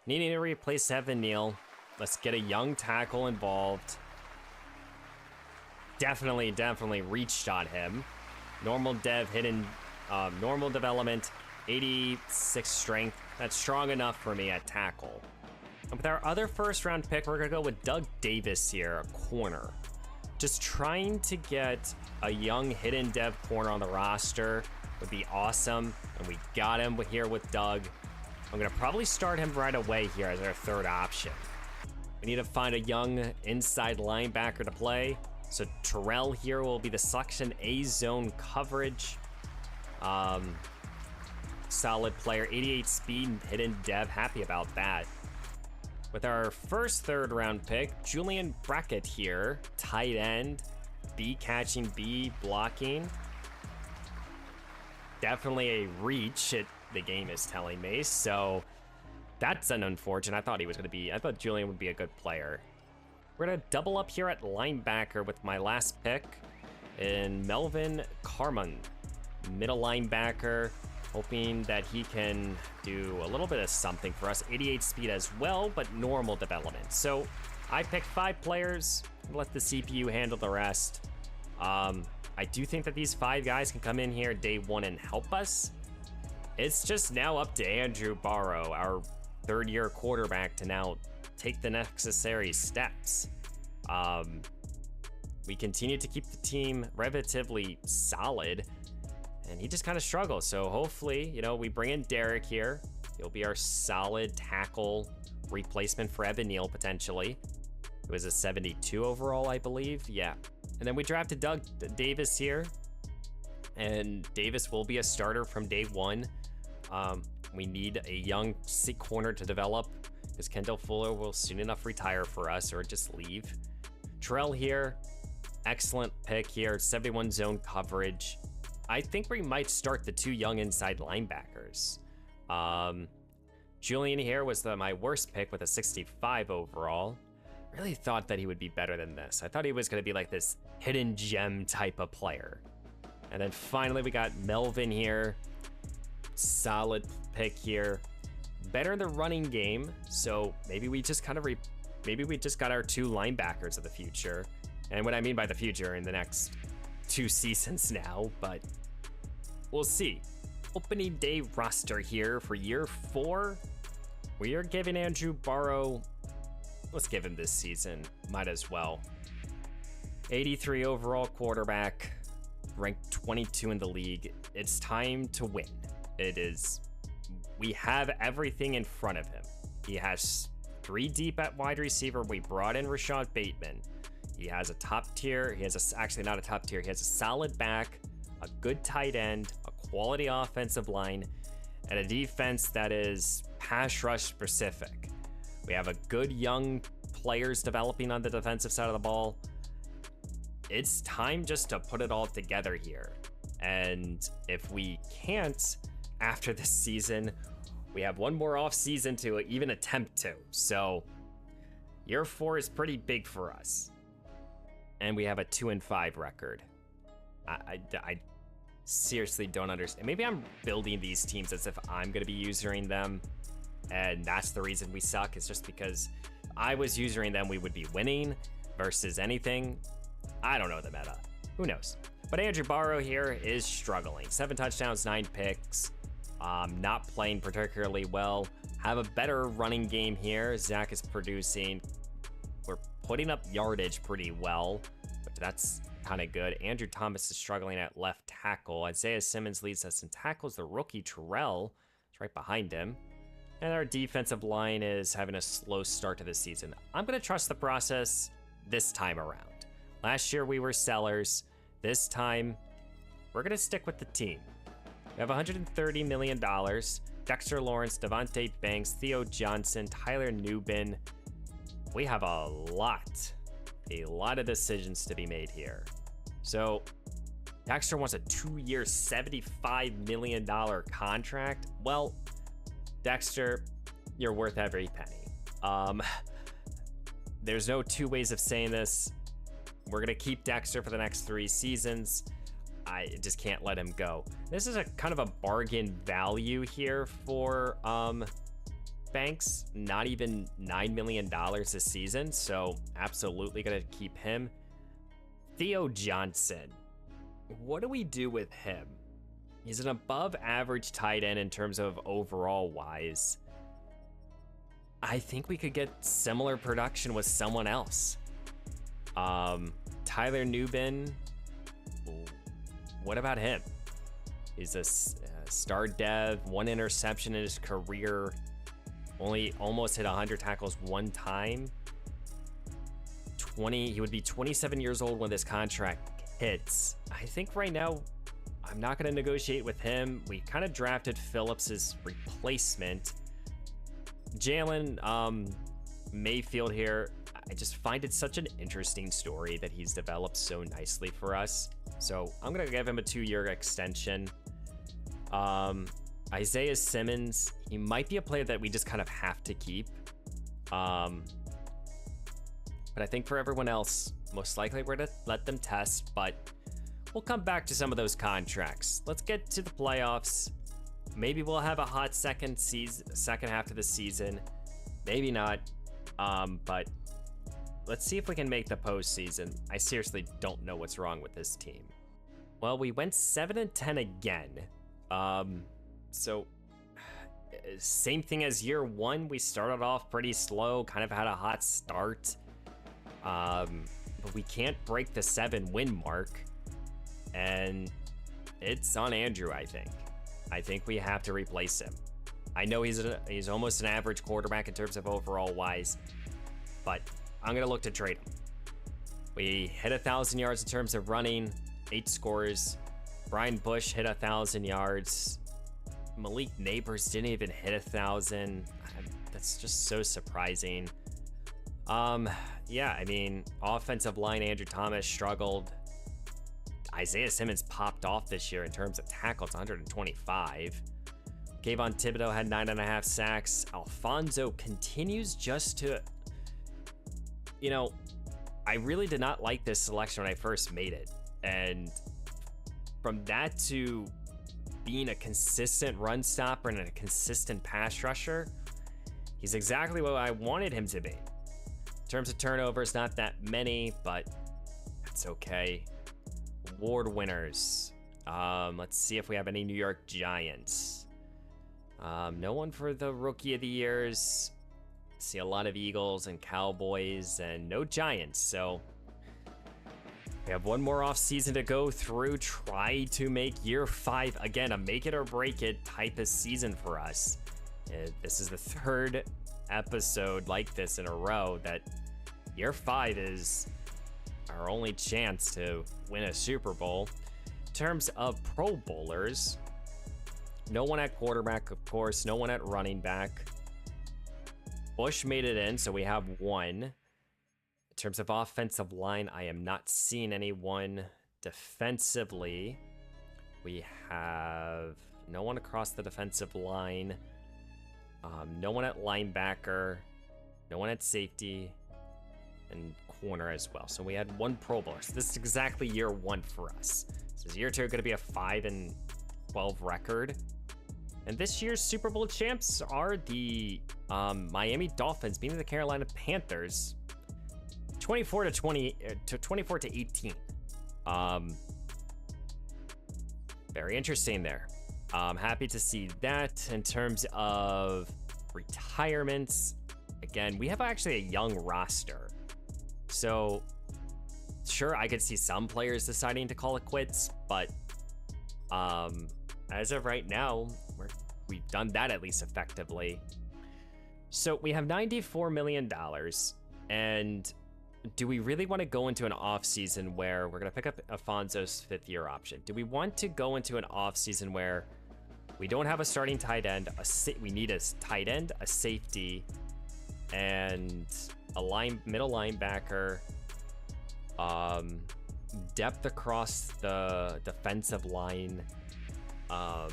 Needing to replace Evan Neal. Let's get a young tackle involved. Definitely reached on him. Normal dev, hidden, normal development, 86 strength. That's strong enough for me at tackle. And with our other first round pick, we're gonna go with Doug Davis here, a corner. Just trying to get a young hidden dev corner on the roster would be awesome, and we got him here with Doug. I'm gonna probably start him right away here as our 3rd option. We need to find a young inside linebacker to play. So Terrell here will be the selection, A zone coverage. Solid player, 88 speed, hidden dev, happy about that. With our first 3rd round pick, Julian Brackett here, tight end, B catching, B blocking. Definitely a reach, the game is telling me, so that's an unfortunate. I thought Julian would be a good player. We're gonna double up here at linebacker with my last pick in Melvin Carman, middle linebacker, hoping that he can do a little bit of something for us. 88 speed as well, but normal development. So I picked 5 players, let the CPU handle the rest. I do think that these 5 guys can come in here day 1 and help us. It's just now up to Andrew Barrow, our 3rd-year quarterback, to now take the necessary steps. We continue to keep the team relatively solid, and he just kind of struggles. So hopefully, you know, we bring in Derek here. He'll be our solid tackle replacement for Evan Neal, potentially. It was a 72 overall, I believe. Yeah. And then we drafted Doug Davis here, and Davis will be a starter from day one. We need a young corner to develop because Kendall Fuller will soon enough retire for us or just leave. Terrell here, excellent pick here, 71 zone coverage. I think we might start the 2 young inside linebackers. Julian here was my worst pick with a 65 overall. Really thought that he would be better than this. I thought he was going to be like this hidden gem type of player. And then finally we got Melvin here. Solid pick here. Better in the running game, so maybe we just kind of maybe we just got our 2 linebackers of the future. And what I mean by the future, in the next 2 seasons now, but we'll see. Opening day roster here for year 4. We are giving Andrew Barrow, let's give him this season, might as well. 83 overall quarterback, ranked 22 in the league. It's time to win. We have everything in front of him. He has 3 deep at wide receiver. We brought in Rashad Bateman. He has a top tier. Actually not a top tier. He has a solid back, a good tight end, a quality offensive line, and a defense that is pass rush specific. We have a good young players developing on the defensive side of the ball. It's time just to put it all together here. And if we can't, after this season, we have one more off season to even attempt to. So year 4 is pretty big for us. And we have a 2-5 record. I seriously don't understand. Maybe I'm building these teams as if I'm going to be usering them, and that's the reason we suck. It's just because if I was using them, we would be winning versus anything. I don't know the meta. Who knows? But Andrew Barrow here is struggling. 7 touchdowns, 9 picks. Not playing particularly well. Have a better running game here. Zach is producing. We're putting up yardage pretty well, but that's kind of good. Andrew Thomas is struggling at left tackle. Isaiah Simmons leads us in tackles. The rookie Terrell is right behind him. And our defensive line is having a slow start to the season. I'm going to trust the process this time around. Last year we were sellers. This time we're going to stick with the team. We have $130 million. Dexter Lawrence, Devontae Banks, Theo Johnson, Tyler Nubin. We have a lot of decisions to be made here. So Dexter wants a 2-year, $75 million contract. Well, Dexter, you're worth every penny. There's no 2 ways of saying this. We're going to keep Dexter for the next 3 seasons. I just can't let him go. This is a kind of a bargain value here for Banks. Not even $9 million this season, so absolutely gonna keep him. Theo Johnson, what do we do with him? He's an above average tight end in terms of overall wise. I think we could get similar production with someone else. Tyler Nubin, what about him? He's a star dev, 1 interception in his career, only almost hit 100 tackles 1 time. He would be 27 years old when this contract hits. I think right now, I'm not going to negotiate with him. We kind of drafted Phillips's replacement. Jalen Mayfield here. I just find it such an interesting story that he's developed so nicely for us. So I'm going to give him a 2-year extension. Isaiah Simmons, he might be a player that we just kind of have to keep. But I think for everyone else, most likely we're going to let them test, but we'll come back to some of those contracts. Let's get to the playoffs. Maybe we'll have a hot second half of the season. Maybe not. But let's see if we can make the postseason. I seriously don't know what's wrong with this team. Well, we went 7-10 again. So same thing as year 1. We started off pretty slow, kind of had a hot start. But we can't break the 7-win mark. And it's on Andrew, I think. I think we have to replace him. I know he's almost an average quarterback in terms of overall wise, but I'm going to look to trade him. We hit 1,000 yards in terms of running, 8 scores. Brian Bush hit 1,000 yards. Malik Neighbors didn't even hit 1,000. That's just so surprising. Yeah, I mean, offensive line, Andrew Thomas struggled. Isaiah Simmons popped off this year in terms of tackles, 125. Kayvon Thibodeau had 9.5 sacks. Alfonso continues just to, you know, I really did not like this selection when I first made it. And from that to being a consistent run stopper and a consistent pass rusher, he's exactly what I wanted him to be. In terms of turnovers, not that many, but that's okay. Award winners. Let's see if we have any New York Giants. No one for the Rookie of the Years. See a lot of Eagles and Cowboys and no Giants. So we have one more off season to go through. Try to make year 5 again a make it or break it type of season for us. This is the 3rd episode like this in a row that year 5 is our only chance to win a Super Bowl. In terms of Pro Bowlers, no one at quarterback, of course, no one at running back. Bush made it in, so we have one. In terms of offensive line, I am not seeing anyone. Defensively, we have no one across the defensive line. No one at linebacker. No one at safety. And corner as well. So we had one Pro Bowler. So this is exactly year 1 for us. This is year 2 going to be a 5-12 record. And this year's Super Bowl champs are the Miami Dolphins beating the Carolina Panthers 24 to 18. Very interesting there. Happy to see that. In terms of retirements, again, we have actually a young roster. So sure, I could see some players deciding to call it quits, but as of right now, we've done that at least effectively. So we have $94 million, and do we really want to go into an offseason where we're going to pick up Alfonso's 5th-year option? Do we want to go into an offseason where we don't have a starting tight end, we need a tight end, a safety, and a middle linebacker, depth across the defensive line, a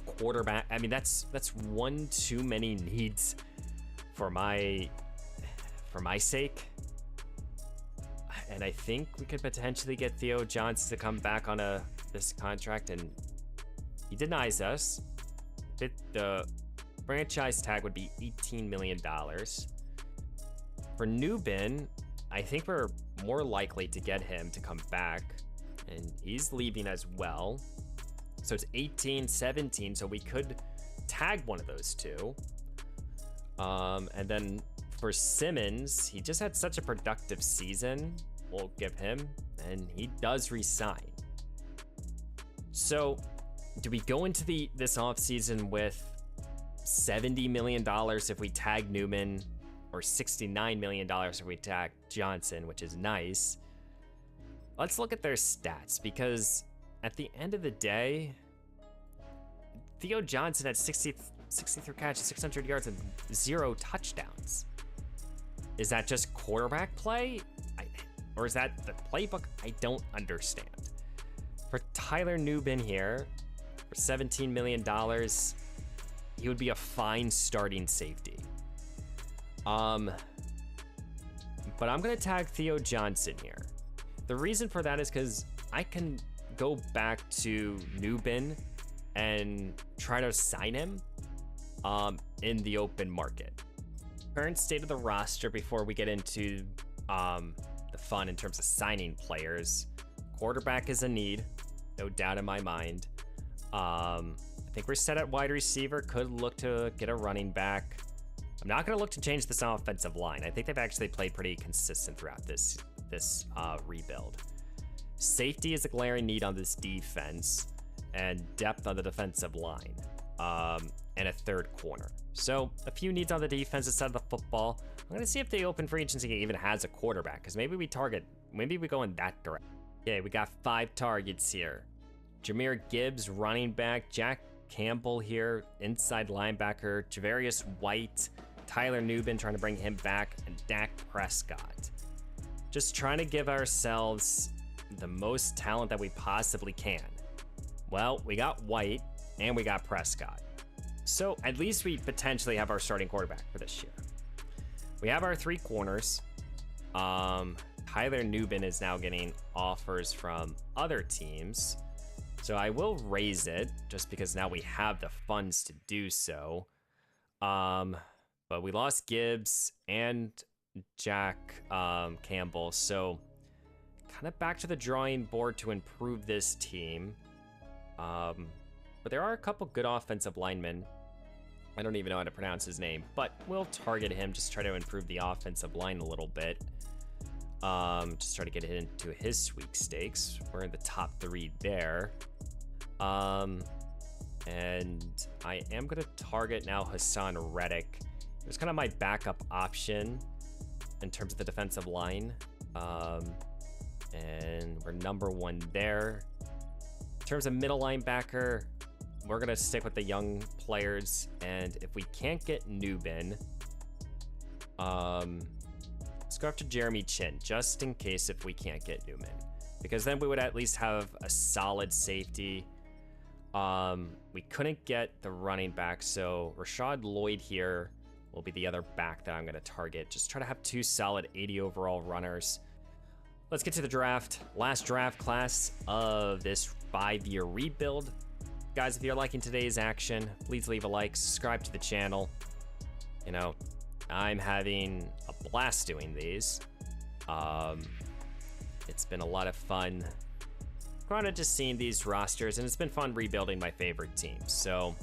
quarterback? I mean, that's one too many needs for my sake. And I think we could potentially get Theo Johnson to come back on this contract, and he denies us. The franchise tag would be $18 million. For Newbin, I think we're more likely to get him to come back, and he's leaving as well. So it's 18, 17, so we could tag one of those two. And then for Simmons, he just had such a productive season. We'll give him, and he does resign. So do we go into this offseason with $70 million if we tag Newman, or $69 million if we tag Johnson, which is nice? Let's look at their stats, because at the end of the day, Theo Johnson had 63 catches, 600 yards, and 0 touchdowns. Is that just quarterback play? Or is that the playbook? I don't understand. For Tyler Newbin here, for $17 million, he would be a fine starting safety. But I'm gonna tag Theo Johnson here. The reason for that is because I can go back to Newbin and try to sign him in the open market. Current state of the roster before we get into the fun in terms of signing players. Quarterback is a need, no doubt in my mind. I think we're set at wide receiver. Could look to get a running back. I'm not going to look to change this offensive line. I think they've actually played pretty consistent throughout this rebuild. Safety is a glaring need on this defense, and depth on the defensive line, and a third corner. So a few needs on the defensive side of the football. I'm going to see if the open free agency even has a quarterback, because maybe we target maybe we go in that direction. Okay, we got 5 targets here. Jahmyr Gibbs, running back. Jack Campbell here, inside linebacker. Javarius White. Tyler Nubin, trying to bring him back. And Dak Prescott. Just trying to give ourselves the most talent that we possibly can. Well, we got White, and we got Prescott. So at least we potentially have our starting quarterback for this year. We have our 3 corners. Tyler Nubin is now getting offers from other teams. So I will raise it just because now we have the funds to do so. But we lost Gibbs and Jack Campbell. So kind of back to the drawing board to improve this team. But there are a couple good offensive linemen. I don't even know how to pronounce his name, but we'll target him, just try to improve the offensive line a little bit. Just try to get into his sweepstakes. We're in the top 3 there. And I am going to target now Hassan Reddick. It was kind of my backup option in terms of the defensive line. And we're number 1 there. In terms of middle linebacker, we're going to stick with the young players. And if we can't get Nubin, let's go after Jeremy Chin, just in case if we can't get Newman. Because then we would at least have a solid safety. We couldn't get the running back, so Rashad Lloyd here will be the other back that I'm going to target. Just try to have 2 solid 80 overall runners. Let's get to the draft. Last draft class of this 5-year rebuild. Guys, if you're liking today's action, please leave a like, subscribe to the channel. You know, I'm having a blast doing these. It's been a lot of fun kind of just seeing these rosters, and it's been fun rebuilding my favorite teams. So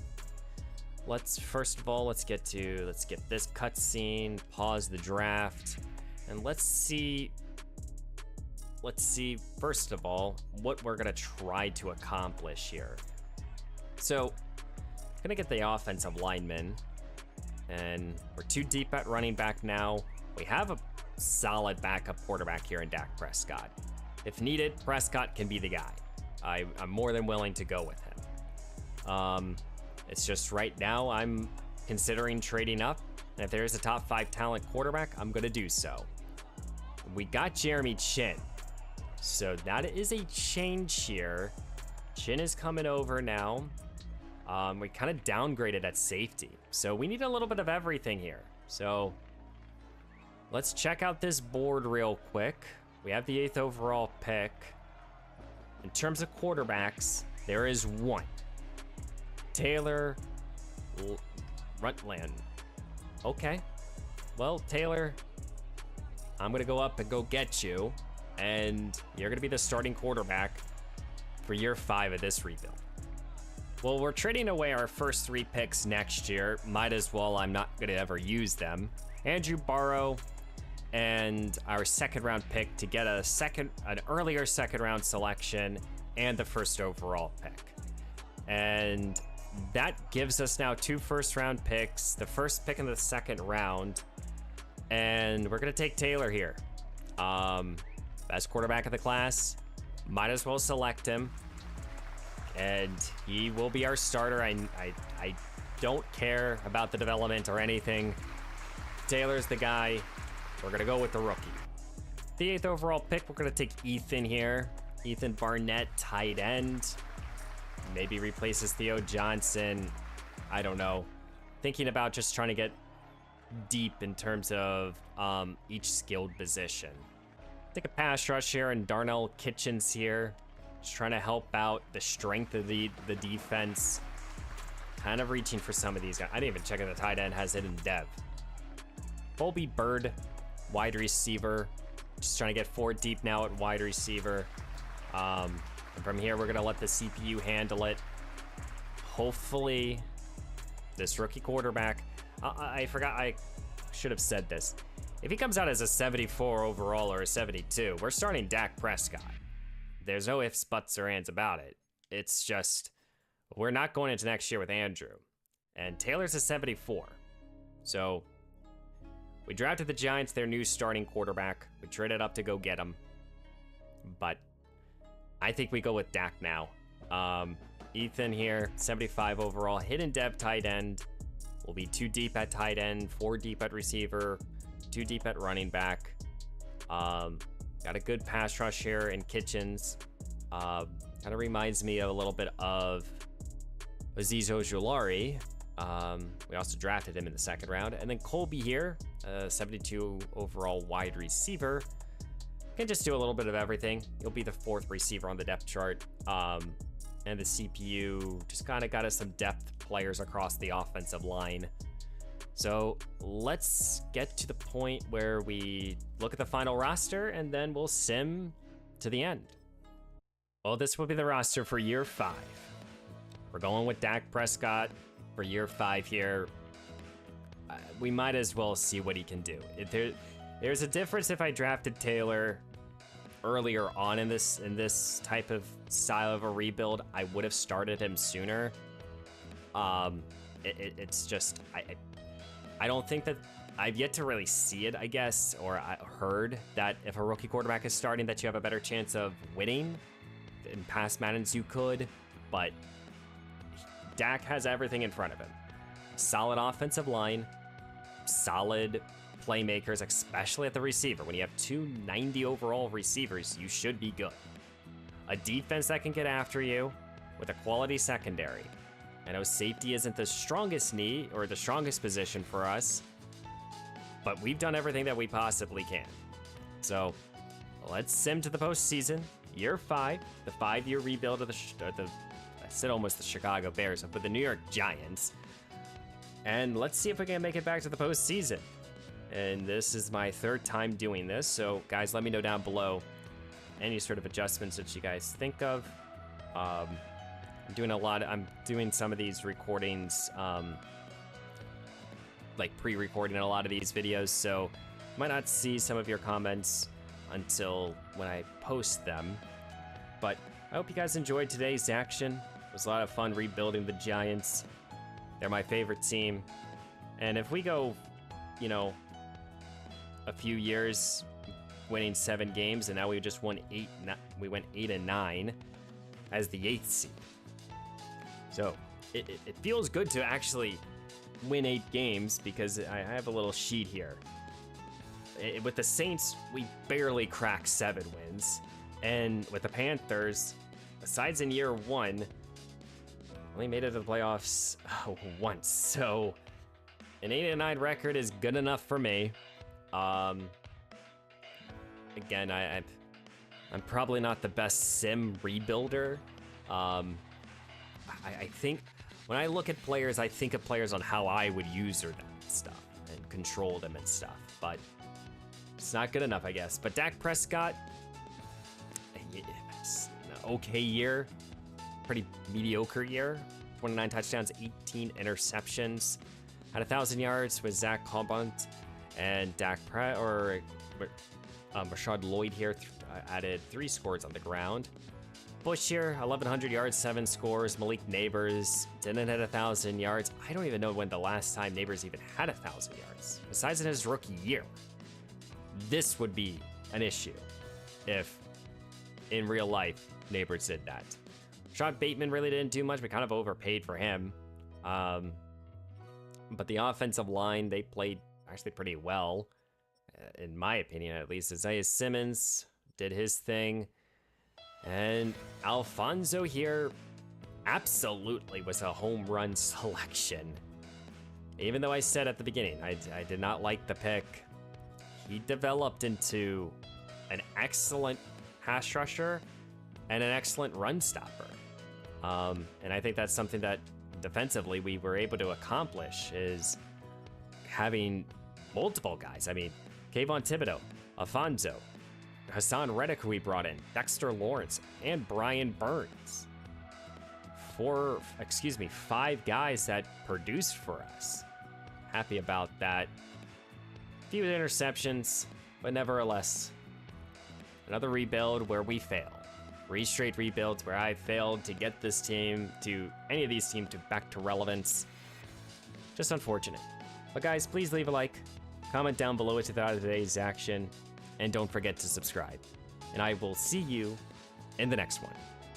let's first of all, let's get this cutscene, pause the draft, and let's see first of all what we're gonna try to accomplish here. So I'm gonna get the offensive lineman, and we're 2 deep at running back now. We have a solid backup quarterback here in Dak Prescott. If needed, Prescott can be the guy. I'm more than willing to go with him. It's just right now I'm considering trading up, and if there's a top 5 talent quarterback, I'm gonna do so. We got Jeremy Chin, so that is a change here. Chin is coming over now. We kind of downgraded at safety, so we need a little bit of everything here. So let's check out this board real quick. We have the 8th overall pick. In terms of quarterbacks, there is 1. Taylor Rutland. Okay. Well, Taylor, I'm going to go up and go get you, and you're going to be the starting quarterback for year 5 of this rebuild. Well, we're trading away our first 3 picks next year. Might as well, I'm not going to ever use them. Andrew Barrow and our 2nd round pick to get an earlier 2nd round selection and the 1st overall pick. And that gives us now 2 1st round picks, the 1st pick in the 2nd round. And we're going to take Taylor here. Best quarterback of the class. Might as well select him. And he will be our starter. I don't care about the development or anything. Taylor's the guy. We're going to go with the rookie. The 8th overall pick, we're going to take Ethan here. Ethan Barnett, tight end. Maybe replaces Theo Johnson. I don't know. Thinking about just trying to get deep in terms of each skilled position. Take a pass rush here, and Darnell Kitchens here. Just trying to help out the strength of the defense. Kind of reaching for some of these guys. I didn't even check if the tight end has hidden dev. Colby Bird, wide receiver. Just trying to get 4 deep now at wide receiver. And from here, we're going to let the CPU handle it. Hopefully, this rookie quarterback... I forgot, I should have said this. If he comes out as a 74 overall or a 72, we're starting Dak Prescott. There's no ifs, buts, or ands about it. It's just, we're not going into next year with Andrew. And Taylor's a 74. So, we drafted the Giants, their new starting quarterback. We traded up to go get him. but I think we go with Dak now. Ethan here, 75 overall, hidden depth tight end. Will be 2 deep at tight end, 4 deep at receiver, 2 deep at running back. Got a good pass rush here in Kitchens. Kind of reminds me a little bit of Aziz Ojulari. We also drafted him in the 2nd round. And then Colby here, 72 overall wide receiver. Can just do a little bit of everything. He'll be the 4th receiver on the depth chart. And the CPU just kind of got us some depth players across the offensive line. So let's get to the point where we look at the final roster and then we'll sim to the end. Well, this will be the roster for year 5. We're going with Dak Prescott for year 5 here. We might as well see what he can do. There's a difference if I drafted Taylor earlier on in this type of style of a rebuild. I would have started him sooner. It's just I don't think that I've yet to really see it, I guess, or I heard that if a rookie quarterback is starting that you have a better chance of winning. In past Maddens you could, but Dak has everything in front of him. Solid offensive line, solid playmakers, especially at the receiver. When you have 2 90 overall receivers, you should be good. A defense that can get after you with a quality secondary. I know safety isn't the strongest need or the strongest position for us, but we've done everything that we possibly can. So let's sim to the postseason. Year 5, the 5-year rebuild of I said almost the Chicago Bears, but the New York Giants. And let's see if we can make it back to the postseason. And this is my 3rd time doing this, so guys, let me know down below any sort of adjustments that you guys think of. I'm doing some of these recordings, like pre-recording a lot of these videos, so might not see some of your comments until when I post them. But I hope you guys enjoyed today's action. It was a lot of fun rebuilding the Giants. They're my favorite team. And if we go, you know, a few years winning 7 games, and now we just won 8. We went 8-9 as the 8th seed. So it feels good to actually win 8 games because I have a little sheet here. With the Saints, we barely cracked 7 wins, and with the Panthers, besides in year 1, only made it to the playoffs once. So an 8-9 record is good enough for me. Again, I'm probably not the best sim rebuilder. I think when I look at players, I think of players on how I would user them and stuff and control them and stuff, but it's not good enough, I guess. But Dak Prescott, it's an okay year, pretty mediocre year. 29 touchdowns, 18 interceptions. Had 1,000 yards with Zach Cobbant and Rashad Lloyd here added 3 scores on the ground. Bush here, 1,100 yards, 7 scores. Malik Neighbors didn't hit 1,000 yards. I don't even know when the last time Neighbors even had 1,000 yards. Besides in his rookie year. This would be an issue if, in real life, Neighbors did that. Sean Bateman really didn't do much. We kind of overpaid for him. But the offensive line, they played actually pretty well, in my opinion at least. Isaiah Simmons did his thing. And Alfonso here absolutely was a home run selection. Even though I said at the beginning, I did not like the pick. He developed into an excellent pass rusher and an excellent run stopper. And I think that's something that defensively we were able to accomplish, is having multiple guys. I mean, Kayvon Thibodeau, Alfonso, Hassan Reddick, who we brought in, Dexter Lawrence, and Brian Burns. 5 guys that produced for us. Happy about that. Few interceptions, but nevertheless, another rebuild where we fail. 3 straight rebuilds where I failed to get this team to, any of these teams, back to relevance. Just unfortunate. But guys, please leave a like, comment down below what you thought of today's action, and don't forget to subscribe. and I will see you in the next one.